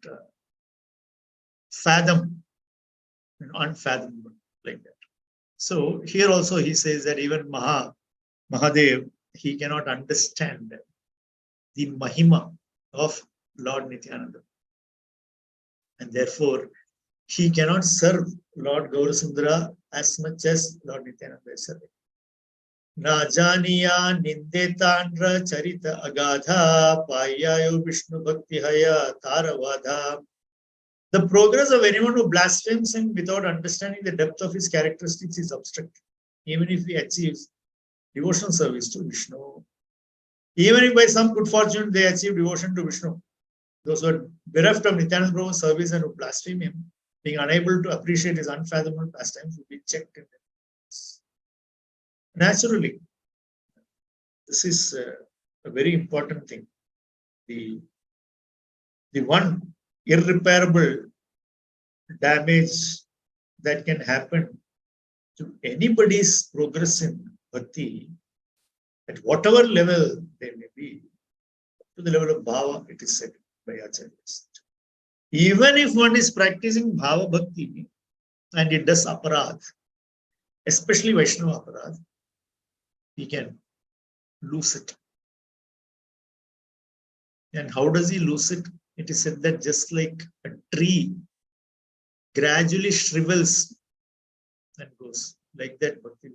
fathom, unfathomable, like that. So here also he says that even Mahadev, he cannot understand the Mahima of Lord Nityananda. And therefore, he cannot serve Lord Gaurasundara as much as Lord Nityananda is serving. Najaniya nindetandra charita agadha payayo Vishnu bhakti haya taravadha. The progress of anyone who blasphemes him without understanding the depth of his characteristics is obstructed, even if he achieves devotional service to Vishnu. Even if by some good fortune they achieve devotion to Vishnu, those who are bereft of Nityananda Prabhu's service and who blaspheme him, being unable to appreciate his unfathomable pastimes, will be checked in their lives. Naturally, this is a very important thing. The one irreparable damage that can happen to anybody's progress in bhakti, at whatever level they may be, to the level of bhava, it is said by acharyas. Even if one is practicing bhava bhakti and it does aparadh, especially Vaishnava aparadh, he can lose it. And how does he lose it? It is said that just like a tree gradually shrivels and goes, like that bhakti.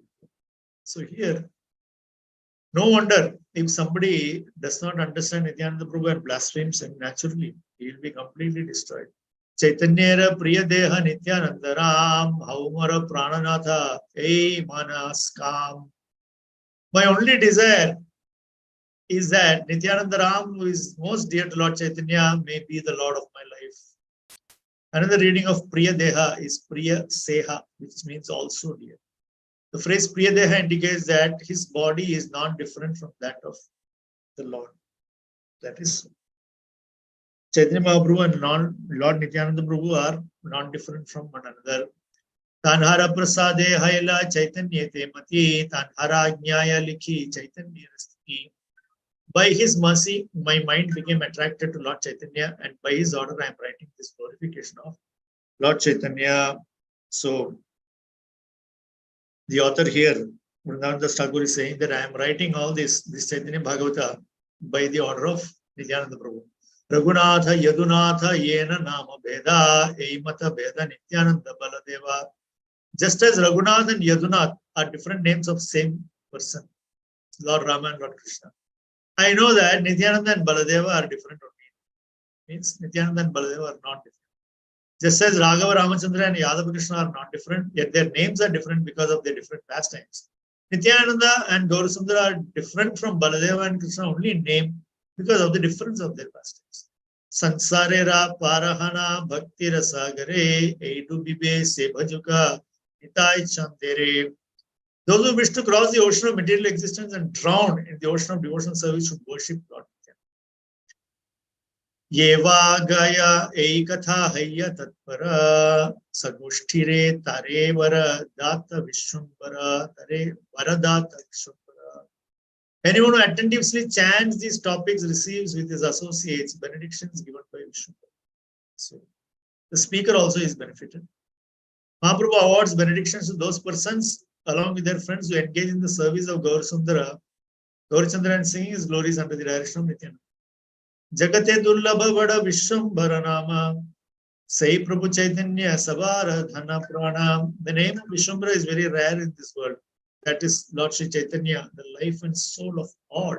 So here, no wonder if somebody does not understand Nityananda Prabhu and blasphemes him, naturally, he will be completely destroyed. Chaitanyera Priya Deha Nityananda Ram Haumara Prananatha Ei Manas Kam. My only desire is that Nityananda Ram, who is most dear to Lord Chaitanya, may be the Lord of my life. Another reading of Priya Deha is Priya Seha, which means also dear. The phrase Priya Deha indicates that his body is not different from that of the Lord. That is, Chaitanya Mahaprabhu and Lord Nityananda Prabhu are not different from one another. Tanhara Prasade Haila Chaitanya Temati, Tanhara Jnaya Likhi Chaitanya Rastini. By his mercy, my mind became attracted to Lord Chaitanya, and by his order, I am writing this glorification of Lord Chaitanya. So, the author here, Vrindavan Das Thakur, is saying that I am writing all this Chaitanya Bhagavata by the order of Nityananda Prabhu. Raghunatha Yadunatha Yena Nama Bheda Eimata Bheda Nityananda Baladeva Just as Raghunath and Yadunath are different names of same person, Lord Rama and Lord Krishna. I know that Nityananda and Baladeva are different only. Means Nityananda and Baladeva are not different. Just as Raghava Ramachandra and Yadava Krishna are not different, yet their names are different because of their different pastimes. Nityananda and Gaurasundara are different from Baladeva and Krishna only in name because of the difference of their pastimes. Sansarera Parahana Bhakti Rasagare Eidu Bibe Sebhajuka Nitai Chandere. Those who wish to cross the ocean of material existence and drown in the ocean of devotional service should worship Lord Nityananda. Yeva Gaya Ekatha Hayya Tatpara Sagushtire Tare Vara Data Vishwambara Tare Varadata Vishwambara. Anyone who attentively chants these topics receives with his associates benedictions given by Vishwambara. So the speaker also is benefited. Mahaprabhu awards benedictions to those persons along with their friends who engage in the service of Gaurachandra and singing his glories under the direction of Nityananda. Jagate Dullabha Vada Vishwambara Nama Sai Prabhu Caitanya Sabara Dhana Prana. The name of Vishwambara is very rare in this world. That is Lord Sri Chaitanya, the life and soul of all.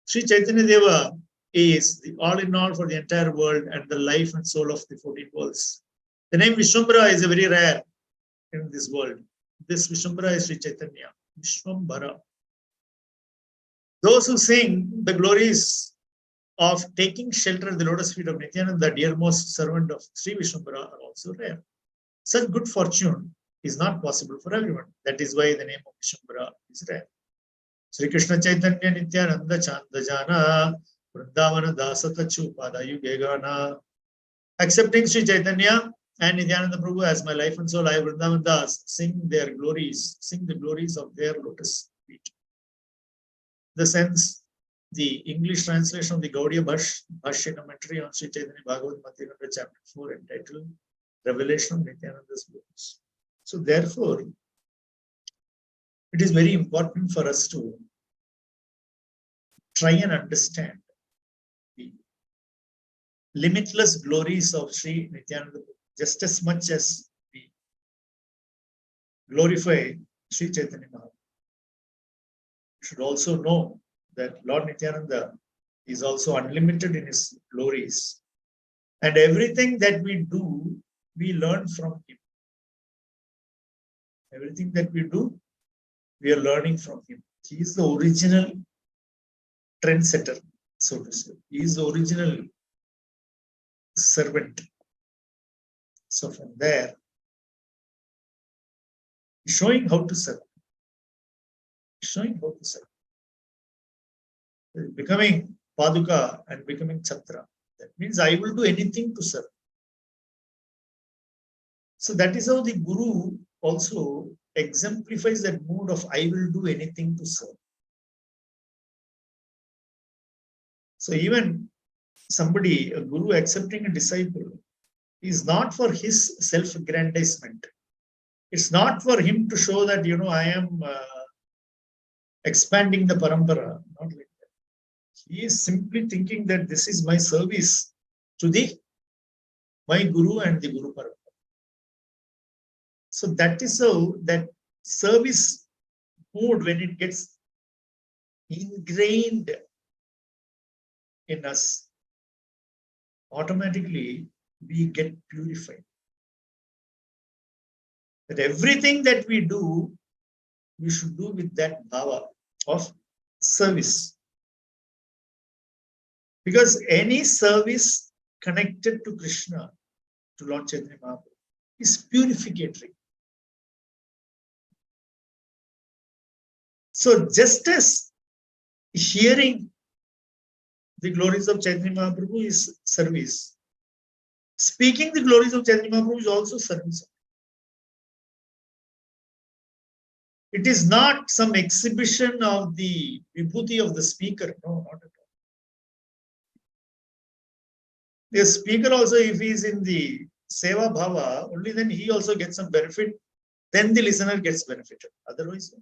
Sri Chaitanya Deva is the all in all for the entire world and the life and soul of the 14 worlds. The name Vishwambara is a very rare in this world. This Vishwambara is Sri Chaitanya, Vishwambara. Those who sing the glories of taking shelter at the lotus feet of Nityananda, the dearmost servant of Sri Vishwambara, are also rare. Such good fortune is not possible for everyone. That is why the name of Vishwambara is rare. Sri Krishna Chaitanya Nityananda Chandajana Vrindavana Dasata Chupada Yugegana. Accepting Sri Chaitanya and Nityananda Prabhu as my life and soul, I Vrindavan Das sing their glories, sing the glories of their lotus feet. The sense, the English translation of the Gaudiya Bhashya commentary on Sri Chaitanya Bhagavata Madhya chapter 4 entitled Revelation of Nityananda's glories. So therefore, it is very important for us to try and understand the limitless glories of Sri Nityananda just as much as we glorify Sri Chaitanya Mahaprabhu. You should also know that Lord Nityananda is also unlimited in his glories. And everything that we do, we learn from him. Everything that we do, we are learning from him. He is the original trendsetter, so to say. He is the original servant. So from there, showing how to serve. Showing how to serve. Becoming Paduka and becoming Chhatra. That means I will do anything to serve. So that is how the Guru also exemplifies that mood of I will do anything to serve. So even somebody, a Guru accepting a disciple, is not for his self-aggrandizement. It's not for him to show that, I am expanding the parampara. Not like that. He is simply thinking that this is my service to my Guru and the Guru parampara. So that is how that service mood, when it gets ingrained in us, automatically we get purified. That everything that we do, we should do with that bhava of service. Because any service connected to Krishna, to Lord Chaitanya Mahaprabhu, is purificatory. So just as hearing the glories of Chaitanya Mahaprabhu is service, speaking the glories of Chaitanya Mahaprabhu is also service. It is not some exhibition of the vibhuti of the speaker. No, not at all. The speaker also, if he is in the seva bhava, only then he also gets some benefit, then the listener gets benefited. Otherwise,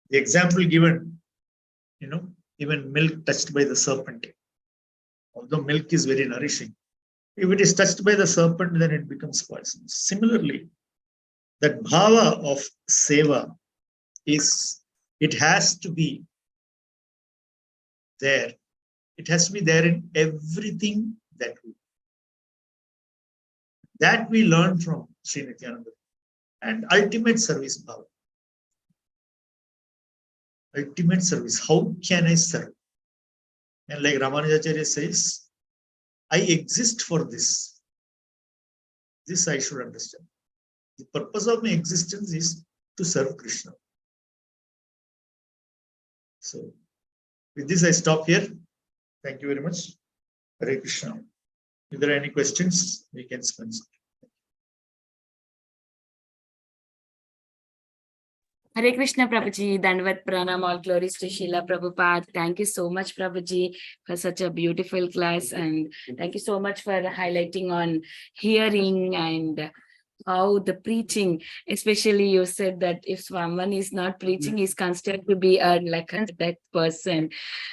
the example given, even milk touched by the serpent. Although milk is very nourishing, if it is touched by the serpent, then it becomes poisonous. Similarly, that bhava of seva is, it has to be there. It has to be there in everything that we do. That we learn from Sri Nityananda. And ultimate service bhava. Ultimate service. How can I serve? And like Ramanujacharya says, I exist for this. This I should understand. The purpose of my existence is to serve Krishna. So, with this, I stop here. Thank you very much. Hare Krishna. If there are any questions, we can spend some. Hare Krishna, Prabhuji. Dandavat Pranam. All glories to Srila Prabhupada. Thank you so much, Prabhuji, for such a beautiful class. And thank you so much for highlighting on hearing and how the preaching, especially you said that if someone is not preaching, is considered to be like that person.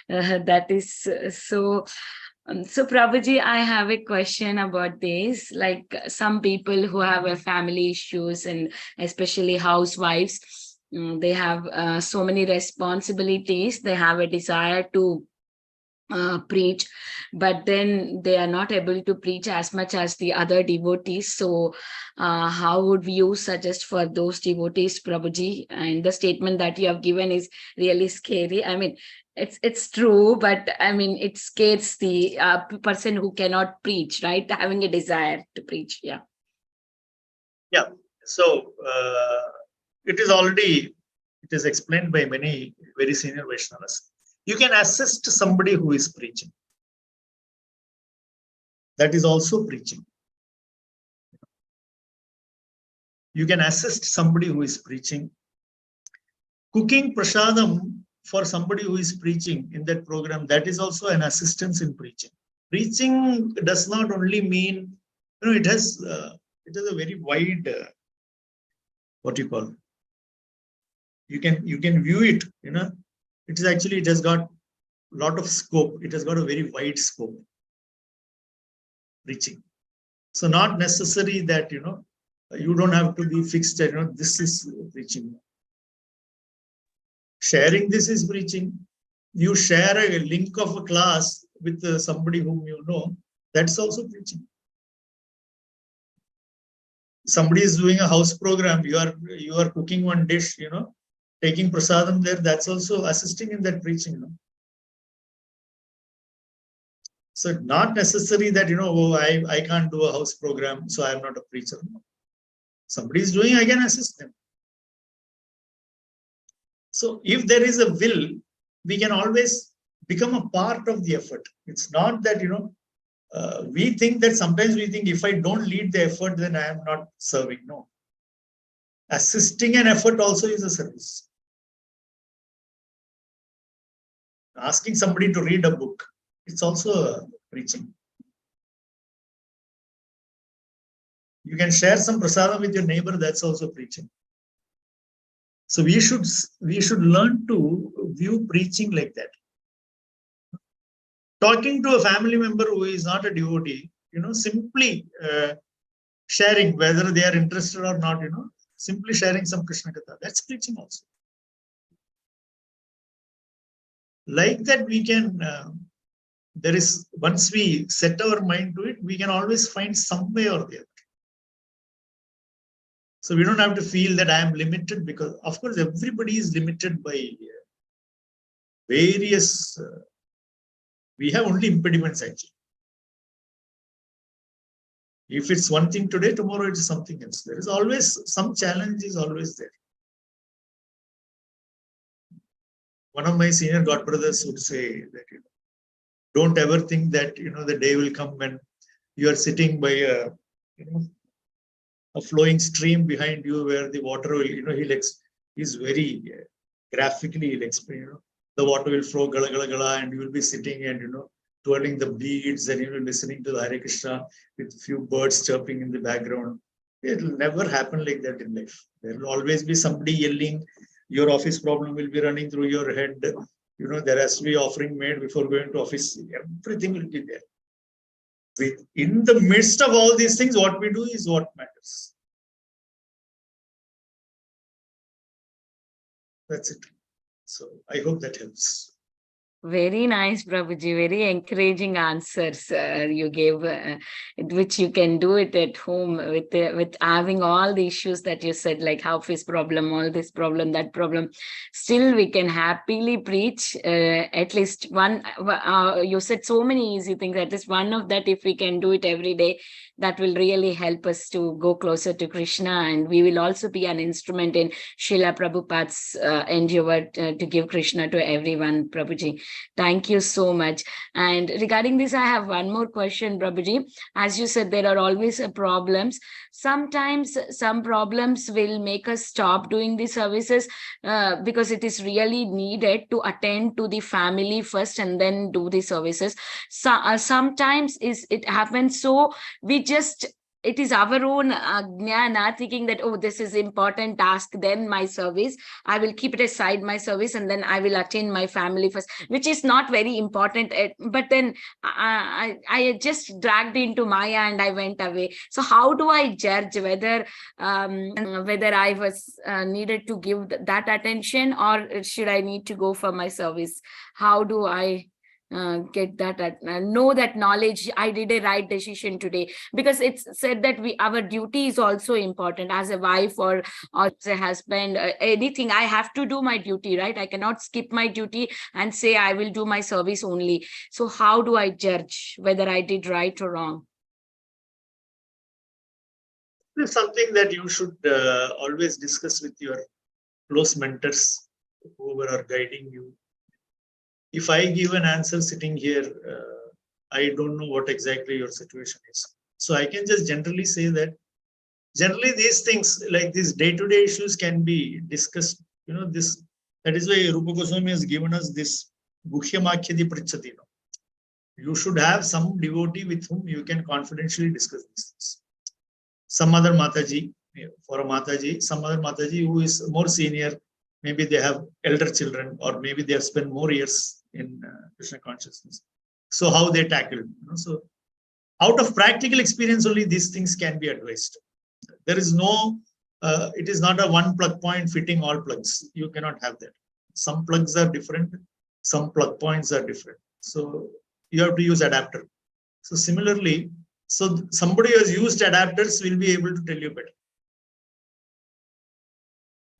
That is so. So Prabhuji, I have a question about this. Like some people who have a family issues and especially housewives, they have so many responsibilities. They have a desire to preach, but then they are not able to preach as much as the other devotees. So how would you suggest for those devotees, Prabhuji? And the statement that you have given is really scary. I mean, it's true, but I mean, it scares the person who cannot preach, right? Having a desire to preach. Yeah. Yeah. So it is explained by many very senior Vaishnavas. You can assist somebody who is preaching. That is also preaching. You can assist somebody who is preaching. Cooking prasadam for somebody who is preaching in that program, that is also an assistance in preaching. Preaching does not only mean, it has a very wide, what you call, you can view it, it is actually, it has got a lot of scope. It has got a very wide scope, preaching. So not necessary that, you don't have to be fixed at, this is preaching. Sharing this is preaching. You share a link of a class with somebody whom you know, that's also preaching. Somebody is doing a house program, you are cooking one dish, taking prasadam there, that's also assisting in that preaching. So not necessary that, I can't do a house program, so I am not a preacher. Somebody is doing, I can assist them. So if there is a will, we can always become a part of the effort. It's not that, we think that sometimes we think if I don't lead the effort, then I am not serving. No. Assisting an effort also is a service. Asking somebody to read a book, it's also preaching. You can share some prasadam with your neighbor, that's also preaching. So we should learn to view preaching like that. Talking to a family member who is not a devotee, simply sharing, whether they are interested or not, simply sharing some Krishna Katha, that's preaching also. Like that we can, once we set our mind to it, we can always find some way or the other. So we don't have to feel that I am limited, because of course everybody is limited by various, we have only impediments actually. If it's one thing today, tomorrow it is something else. There is always some challenge is always there. One of my senior godbrothers would say that, don't ever think that, the day will come when you are sitting by a flowing stream behind you where the water will, he's very graphically, he'll explain, the water will flow, gala, gala, gala, and you will be sitting and, twirling the beads, and you will be listening to the Hare Krishna with a few birds chirping in the background. It will never happen like that in life. There will always be somebody yelling. Your office problem will be running through your head. There has to be offering made before going to office. Everything will be there. In the midst of all these things, what we do is what matters. That's it. So I hope that helps. Very nice, Prabhuji. Very encouraging answers you gave, which you can do it at home with having all the issues that you said, like office problem, all this problem, that problem. Still, we can happily preach at least one. You said so many easy things. At least one of that, if we can do it every day, that will really help us to go closer to Krishna. And we will also be an instrument in Srila Prabhupada's endeavor to give Krishna to everyone, Prabhuji. Thank you so much. And regarding this, I have one more question, Prabhuji. As you said, there are always problems. Sometimes some problems will make us stop doing the services because it is really needed to attend to the family first and then do the services. So, sometimes it happens so we just, it is our own jnana thinking that, oh, this is important task, then my service, I will keep it aside my service and then I will attend my family first, which is not very important. But then I just dragged into Maya and I went away. So how do I judge whether I was needed to give that attention, or should I need to go for my service? How do I get that know that knowledge I did a right decision today? Because it's said that our duty is also important as a wife or as a husband. Anything, I have to do my duty, right? I cannot skip my duty and say I will do my service only. So how do I judge whether I did right or wrong? This is something that you should always discuss with your close mentors, whoever are guiding you. If I give an answer sitting here, I don't know what exactly your situation is. So I can just generally say that generally these things like these day-to-day issues can be discussed. This, that is why Rupa Goswami has given us this Guhyamakhyadi Prichati. You should have some devotee with whom you can confidentially discuss these things. Some other Mataji, for a Mataji, some other Mataji who is more senior, maybe they have elder children, or maybe they have spent more years in Krishna consciousness. So how they tackle, so out of practical experience only these things can be advised. There is no, it is not a one plug point fitting all plugs. You cannot have that. Some plugs are different, some plug points are different. So you have to use adapter. So similarly, so somebody who has used adapters will be able to tell you better.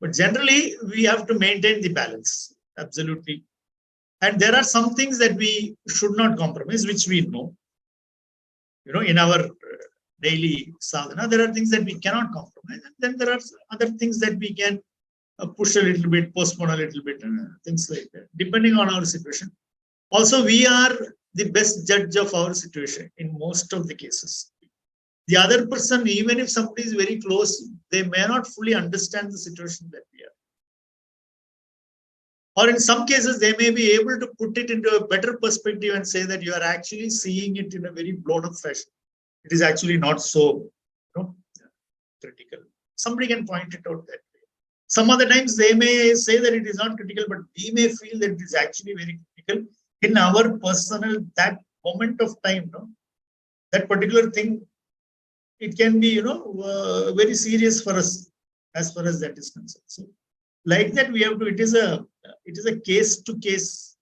But generally, we have to maintain the balance, absolutely. And there are some things that we should not compromise, which we know. In our daily sadhana, there are things that we cannot compromise. And then there are other things that we can push a little bit, postpone a little bit, things like that, depending on our situation. Also, we are the best judge of our situation in most of the cases. The other person, even if somebody is very close, they may not fully understand the situation that we are. Or in some cases, they may be able to put it into a better perspective and say that you are actually seeing it in a very blown up fashion. It is actually not so critical. Somebody can point it out that way. Some other times they may say that it is not critical, but we may feel that it is actually very critical in our personal, that moment of time, that particular thing, it can be, very serious for us as far as that is concerned. So like that, we have to, it is a case to case.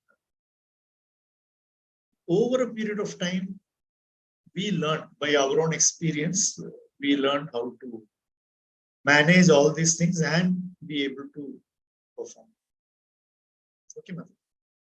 Over a period of time, we learn by our own experience, we learn how to manage all these things and be able to perform. Okay, ma'am.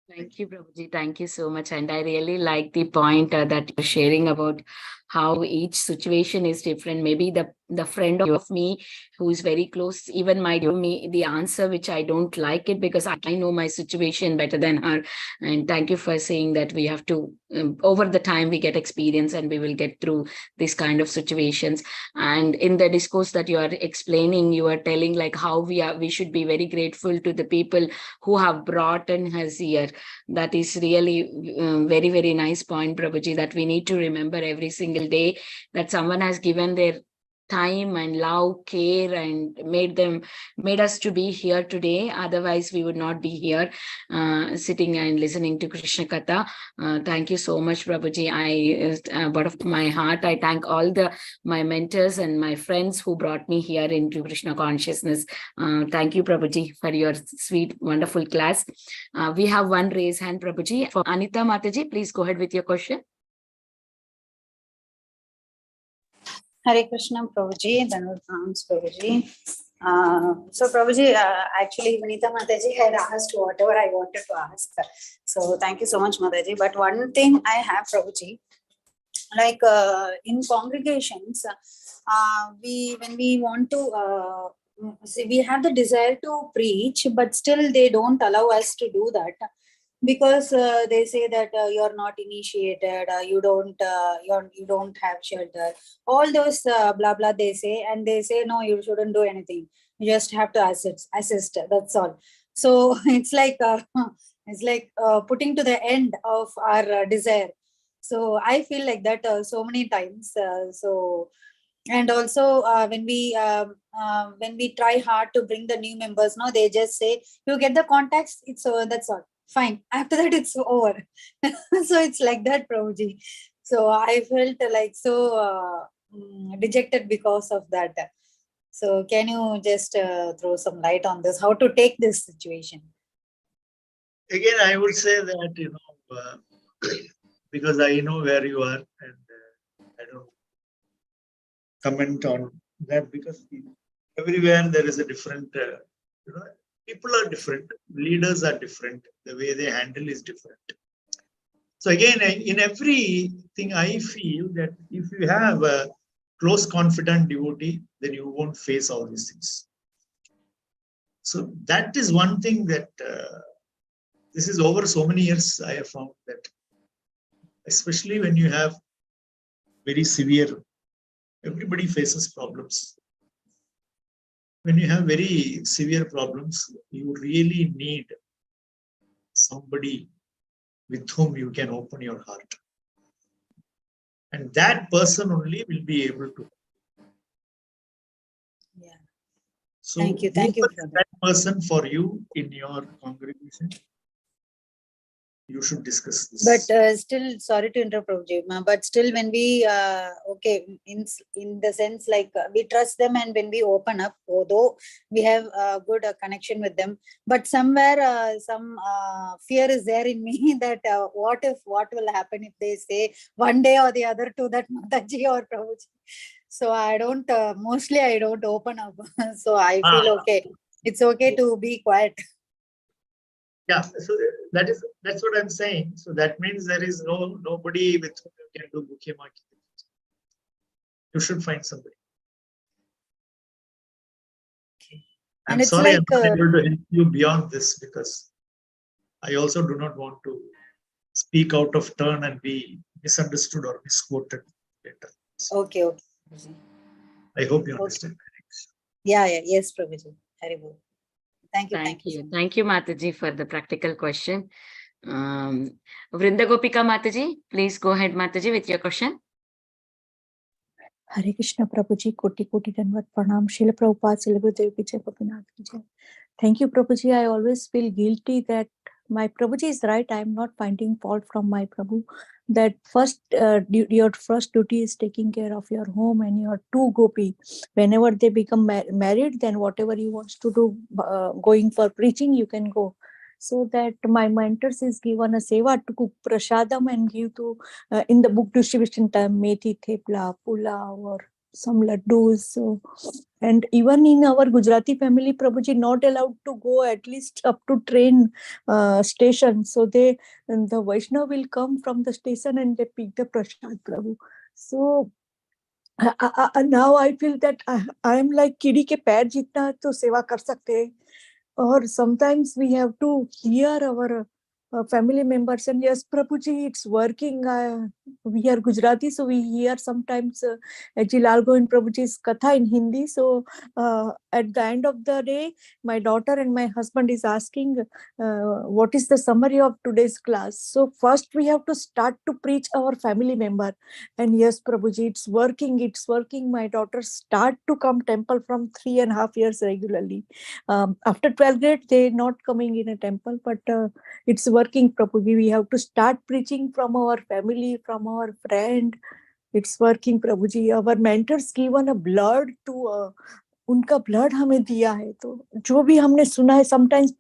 Thank you, Prabhuji. Thank you so much. And I really like the point that you're sharing about how each situation is different. Maybe the friend of me who is very close even might give me the answer which I don't like it, because I know my situation better than her. And thank you for saying that we have to, over the time we get experience and we will get through this kind of situations. And in the discourse that you are explaining, you are telling like how we should be very grateful to the people who have brought in us here. That is really very, very nice point, Prabhuji, that we need to remember every single day that someone has given their time and love, care, and made us to be here today. Otherwise, we would not be here sitting and listening to Krishna Katha. Thank you so much, Prabhuji. Out of my heart, I thank all my mentors and my friends who brought me here into Krishna consciousness. Thank you, Prabhuji, for your sweet, wonderful class. We have one raise hand, Prabhuji. For Anita Mataji, please go ahead with your question. Hare Krishna, Prabhuji, Dhanavad Pranams, Prabhuji. So, Prabhuji, actually, Vanita Mataji had asked whatever I wanted to ask. So, thank you so much, Mataji. But one thing I have, Prabhuji, like in congregations, when we want to, see, we have the desire to preach, but still they don't allow us to do that. Because they say that you're not initiated, you don't have shelter, all those blah blah they say, and they say no, you shouldn't do anything, you just have to assist, that's all. So it's like putting to the end of our desire. So I feel like that so many times. So and also when we try hard to bring the new members, no, they just say you get the contacts, it's that's all fine, after that it's over. So it's like that, Prabhuji. So I felt like so dejected because of that. So can you just throw some light on this, how to take this situation? Again, I would say that, because I know where you are, and I don't comment on that, because everywhere there is a different, people are different, leaders are different, the way they handle is different. So again, in everything, I feel that if you have a close, confident devotee, then you won't face all these things. So that is one thing that this is over so many years, I have found that, especially when you have very severe, everybody faces problems. When you have very severe problems, you really need somebody with whom you can open your heart. And that person only will be able to. Yeah. So Thank you for that person for you in your congregation. You should discuss this. But still, sorry to interrupt, Prabhuji, but still when we, okay, in the sense like we trust them, and when we open up, although we have a good connection with them, but somewhere some fear is there in me that what will happen if they say one day or the other to that Mataji or Prabhuji. So I don't, mostly I don't open up. So I feel okay. It's okay to be quiet. Yeah, so that's what I'm saying. So that means there is nobody with whom you can do bouquet marketing. You should find somebody. Okay. I'm And it's sorry, like, I'm not able to help you beyond this, because I also do not want to speak out of turn and be misunderstood or misquoted later. So okay. I hope you understand. Yeah, yes, Prabhuji. Very good. Thank you. Thank you, Mataji, for the practical question. Vrinda Gopika Mataji, please go ahead, Mataji, with your question. Hare Krishna, Prabhuji, Koti Dhanavad Pranam, Srila Prabhupada, Srila Gurudev Ki Jai, Gopinath Ki Jai. Thank you, Prabhuji. I always feel guilty that my Prabhuji is right. I am not finding fault from my Prabhu. That first, your first duty is taking care of your home and your two gopi. Whenever they become married, then whatever you want to do, going for preaching, you can go. So that my mentors is given a seva to cook prasadam and give to in the book distribution time, methi thepla, pulao, or some laddus. So, and even in our Gujarati family, Prabhuji not allowed to go at least up to train station. So the Vaishnava will come from the station and they pick the prasad, Prabhu. So now I feel that I am like kidi ke pair jitna to seva kar sakte hai. Or sometimes we have to hear our family members and yes, Prabhuji, it's working. We are Gujarati, so we hear sometimes actually I'll go in Prabhuji's katha in Hindi. So at the end of the day, my daughter and my husband is asking, what is the summary of today's class? So first we have to start to preach our family member. And yes, Prabhuji, it's working. It's working. My daughter start to come temple from 3.5 years regularly. After 12th grade, they're not coming in a temple, but it's working, Prabhuji. We have to start preaching from our family, from our friend. It's working, Prabhuji. Our mentors given a blood to उनका blood हमें दिया है, तो जो भी हमने सुना है, समटाइम्स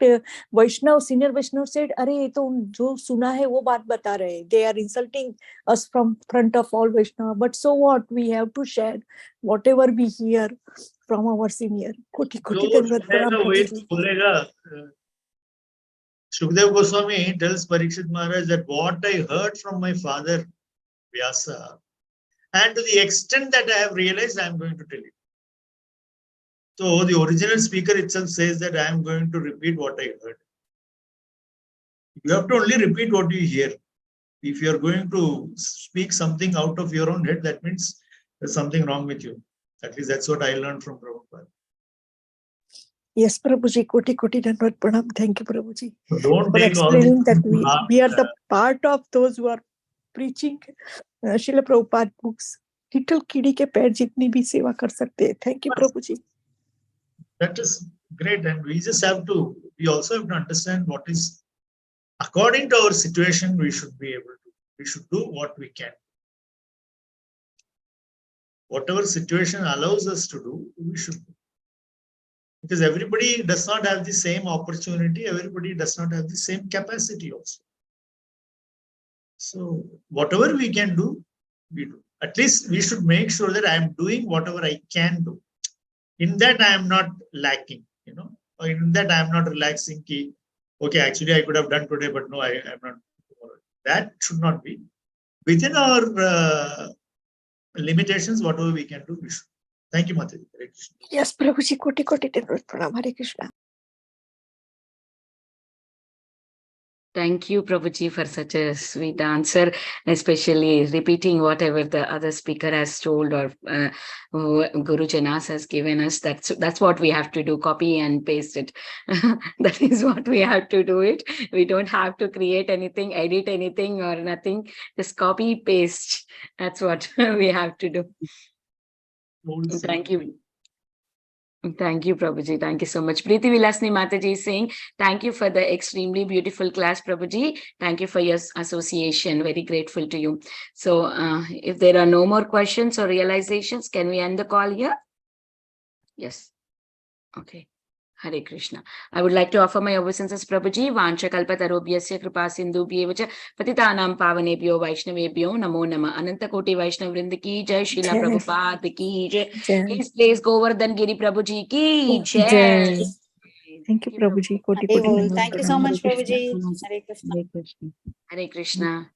वैष्णव सीनियर वैष्णव सेड, अरे ये तो जो सुना है वो बात बता रहे, they are insulting us from front of all Vaishnav, but so what, we have to share whatever we hear from our senior. कोटि कोटि धन्यवाद प्रणाम प्रभु. Shukdev Goswami tells Parikshit Maharaj that what I heard from my father Vyasa, and to the extent that I have realized, I am going to tell you. So the original speaker itself says that I am going to repeat what I heard. You have to only repeat what you hear. If you are going to speak something out of your own head, that means there's something wrong with you. At least that's what I learned from Prabhupada. Yes, Prabhuji, koti koti dhanwad pranam. Thank you, Prabhuji, So don't for take all explaining this that we are the part of those who are preaching Srila Prabhupada books. Little kidi ke pair jitni bhi seva kar sakte hai. Thank you, Prabhuji. That is great, and we also have to understand what is, according to our situation, we should be able to. We should do what we can. Whatever situation allows us to do, we should do. Because everybody does not have the same opportunity, everybody does not have the same capacity also. So whatever we can do, we do. At least we should make sure that I am doing whatever I can do. In that I am not lacking, or in that I am not relaxing. Okay, actually I could have done today, but no, I am not. That should not be. Within our limitations, whatever we can do, we should. Thank you, Mataji. Yes, Prabhuji, koti koti dhanwad pranam. Hare Krishna. Thank you, Prabhuji, for such a sweet answer, especially repeating whatever the other speaker has told or Guru Janas has given us. That's what we have to do, copy and paste it. That is what we have to do it. We don't have to create anything, edit anything or nothing. Just copy, paste. That's what we have to do. Thank you. Thank you, Prabhuji. Thank you so much. Preeti Vilasni Mataji is saying, thank you for the extremely beautiful class, Prabhuji. Thank you for your association. Very grateful to you. So if there are no more questions or realizations, can we end the call here? Yes. Okay. Hare Krishna. I would like to offer my obeisances, Prabhuji. Vancha kalpatarobhyasya kripa sindhubhyevacha patitanam pavanebhyo vaishnavebhyo namo nama. Ananta koti Vaishnav Vrinda ki jai. Srila Prabhupada ki jai. His place Govardhan Giri Prabhuji ki jai. Thank you, Prabhuji. Koti Hare koti Bol. dhanwad Thank you pranam. so much, Hare Krishna. Prabhuji. Hare Krishna. Hare Krishna.